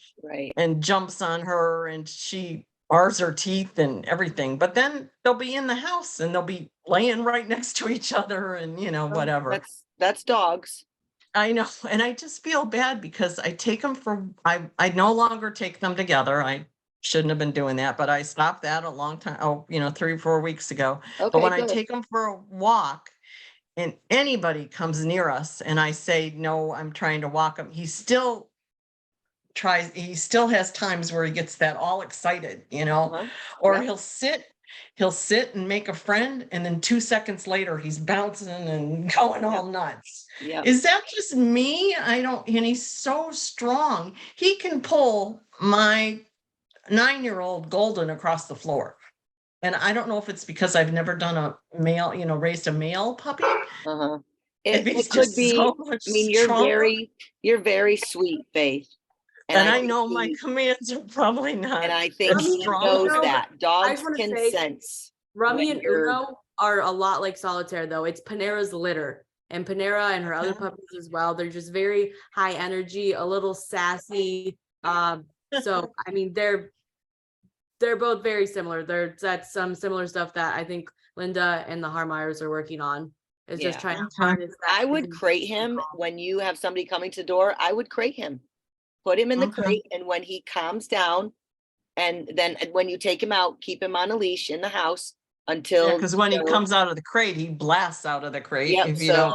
Speaker 15: and jumps on her and she bars her teeth and everything. But then they'll be in the house and they'll be laying right next to each other and whatever.
Speaker 2: That's dogs.
Speaker 15: I know. And I just feel bad because I take them I no longer take them together. I shouldn't have been doing that, but I stopped that a long time. 3 or 4 weeks ago. But when I take them for a walk and anybody comes near us and I say, no, I'm trying to walk him, he still has times where he gets that all excited, or he'll sit and make a friend. And then 2 seconds later, he's bouncing and going all nuts.
Speaker 2: Yeah.
Speaker 15: Is that just me? And he's so strong. He can pull my 9-year-old Golden across the floor. And I don't know if it's because I've never done a male, raised a male puppy.
Speaker 2: It could be,
Speaker 15: so much
Speaker 2: you're very sweet, Faith.
Speaker 15: And I know my commands are probably not.
Speaker 2: And I think he knows that. Dogs can sense.
Speaker 5: Rummy and Uno are a lot like Solitaire, though. It's Panera's litter. And Panera and her other puppies as well. They're just very high energy, a little sassy. So, I mean, they're both very similar. That's some similar stuff that I think Linda and the Harmeyers are working on. Is just trying to harness that.
Speaker 2: I would crate him when you have somebody coming to the door. I would crate him. Put him in the crate, and when he calms down, and then when you take him out, keep him on a leash in the house until.
Speaker 15: Because when he comes out of the crate, he blasts out of the crate.
Speaker 2: Yep,
Speaker 15: if you don't,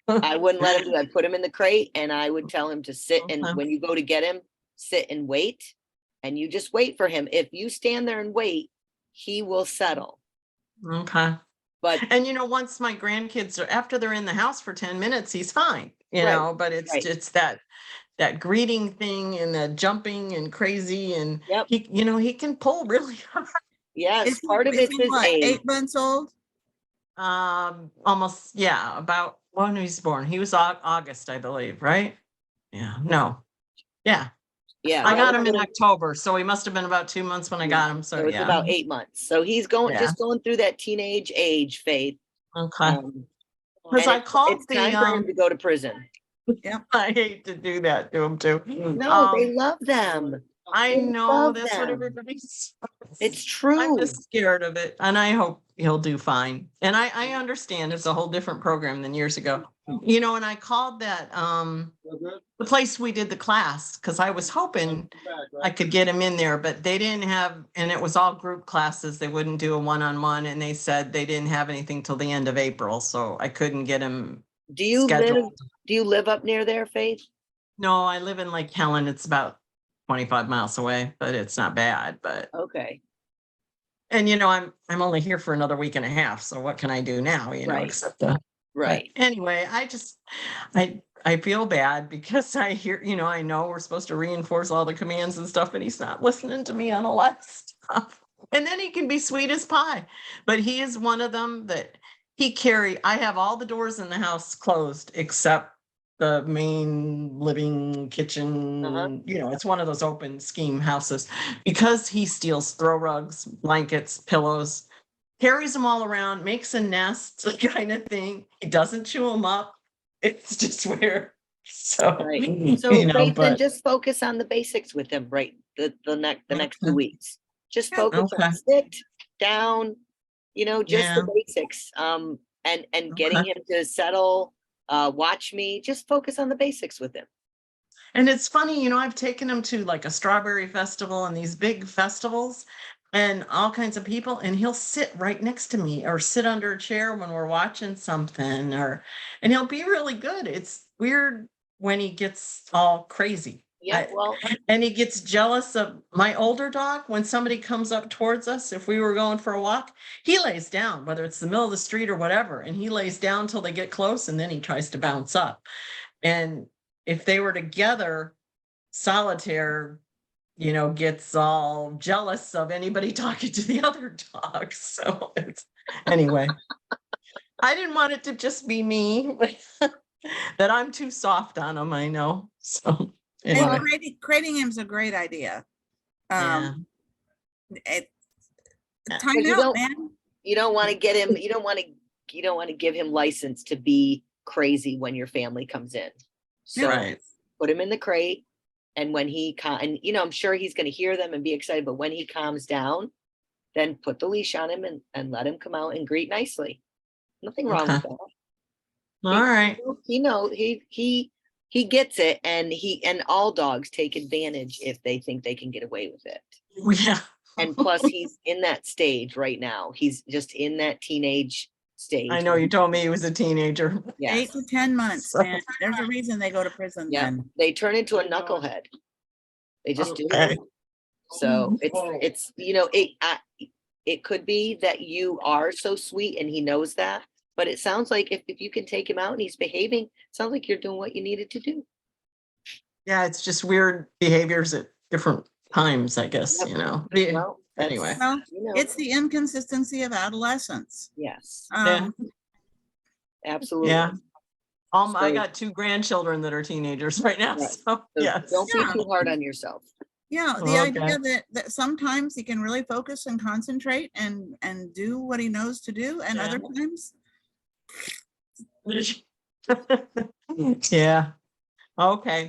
Speaker 2: I wouldn't let him do that. I'd put him in the crate, and I would tell him to sit. And when you go to get him, sit and wait, and you just wait for him. If you stand there and wait, he will settle.
Speaker 15: Okay.
Speaker 2: But
Speaker 15: once my grandkids are after they're in the house for 10 minutes, he's fine. But it's that greeting thing and the jumping and crazy and he can pull really hard.
Speaker 2: Yes, part of it's his age.
Speaker 1: 8 months old?
Speaker 15: Almost, about when he was born. He was August, I believe, right? Yeah, no. Yeah.
Speaker 2: Yeah.
Speaker 15: I got him in October, so he must have been about 2 months when I got him. So
Speaker 2: it's about 8 months. So he's just going through that teenage age, Faith.
Speaker 15: Okay. Because I called
Speaker 2: it's time for him to go to prison.
Speaker 15: Yeah, I hate to do that to him too.
Speaker 2: No, they love them.
Speaker 15: I know that's what everybody says.
Speaker 2: It's true.
Speaker 15: I'm just scared of it, and I hope he'll do fine. And I understand it's a whole different program than years ago. And I called that the place we did the class because I was hoping I could get him in there, but they didn't have, and it was all group classes. They wouldn't do a one-on-one, and they said they didn't have anything till the end of April, so I couldn't get him.
Speaker 2: Do you live up near there, Faith?
Speaker 15: No, I live in Lake Helen. It's about 25 miles away, but it's not bad. But
Speaker 2: okay.
Speaker 15: And I'm only here for another week and a half, so what can I do now? Except
Speaker 2: right.
Speaker 15: Anyway, I feel bad because I hear, I know we're supposed to reinforce all the commands and stuff, and he's not listening to me on a lot of stuff. And then he can be sweet as pie, but he is one of them that I have all the doors in the house closed except the main living kitchen,
Speaker 2: Uh-huh.
Speaker 15: you know, it's one of those open scheme houses. Because he steals throw rugs, blankets, pillows, carries them all around, makes a nest kind of thing. He doesn't chew them up. It's just weird. So,
Speaker 2: Right. So
Speaker 15: you know,
Speaker 2: Faith, then
Speaker 15: but
Speaker 2: just focus on the basics with him, right? The next 2
Speaker 15: Okay.
Speaker 2: weeks. Just
Speaker 1: Yeah.
Speaker 2: focus
Speaker 15: Okay.
Speaker 2: on sit down, you know, just
Speaker 15: Yeah.
Speaker 2: the basics. And getting
Speaker 15: Okay.
Speaker 2: him to settle, watch me, just focus on the basics with him.
Speaker 15: And it's funny, you know, I've taken him to like a strawberry festival and these big festivals and all kinds of people, and he'll sit right next to me or sit under a chair when we're watching something, and he'll be really good. It's weird when he gets all crazy.
Speaker 2: Yeah, well,
Speaker 15: And he gets jealous of my older dog. When somebody comes up towards us, if we were going for a walk, he lays down, whether it's the middle of the street or whatever, and he lays down till they get close and then he tries to bounce up. And if they were together, Solitaire, you know, gets all jealous of anybody talking to the other dog. So it's anyway. I didn't want it to just be me, that I'm too soft on him, I know. So
Speaker 1: And
Speaker 15: anyway.
Speaker 1: creating him's a great idea.
Speaker 15: Yeah.
Speaker 1: It,
Speaker 15: Yeah.
Speaker 1: time
Speaker 2: you
Speaker 1: out,
Speaker 2: don't-
Speaker 1: man.
Speaker 2: you don't want to get him, you don't want to give him license to be crazy when your family comes in. So
Speaker 15: Right.
Speaker 2: put him in the crate. And when and you know, I'm sure he's going to hear them and be excited, but when he calms down, then put the leash on him and let him come out and greet nicely. Nothing wrong with
Speaker 15: Okay.
Speaker 2: that.
Speaker 15: All right.
Speaker 2: He gets it, and all dogs take advantage if they think they can get away with it.
Speaker 15: Yeah.
Speaker 2: And plus he's in that stage right now. He's just in that teenage stage.
Speaker 15: I know
Speaker 2: where
Speaker 15: you told me he was a teenager.
Speaker 2: Yes.
Speaker 1: 8 to 10 months,
Speaker 15: So-
Speaker 1: man. There's a reason they go to prison
Speaker 2: Yeah,
Speaker 1: then.
Speaker 2: they turn into a knucklehead. They just do.
Speaker 15: Okay.
Speaker 2: So it's you know, it could be that you are so sweet and he knows that, but it sounds like if you can take him out and he's behaving, it sounds like you're doing what you needed to do.
Speaker 15: Yeah, it's just weird behaviors at different times, I guess,
Speaker 2: Yep.
Speaker 15: you know.
Speaker 2: Well, that's-
Speaker 15: Anyway.
Speaker 1: Well,
Speaker 2: you know,
Speaker 1: it's the inconsistency of adolescence.
Speaker 2: yes,
Speaker 15: Yeah.
Speaker 2: absolutely.
Speaker 15: Yeah. I
Speaker 2: So-
Speaker 15: got 2 grandchildren that are teenagers right now.
Speaker 2: Right.
Speaker 15: So
Speaker 2: So
Speaker 15: yes.
Speaker 2: don't
Speaker 1: Yeah.
Speaker 2: be too hard on yourself.
Speaker 1: Yeah, the
Speaker 15: Okay.
Speaker 1: idea that sometimes he can really focus and concentrate and do what he knows to do, and
Speaker 15: Yeah.
Speaker 1: other times,
Speaker 15: Yeah. Okay.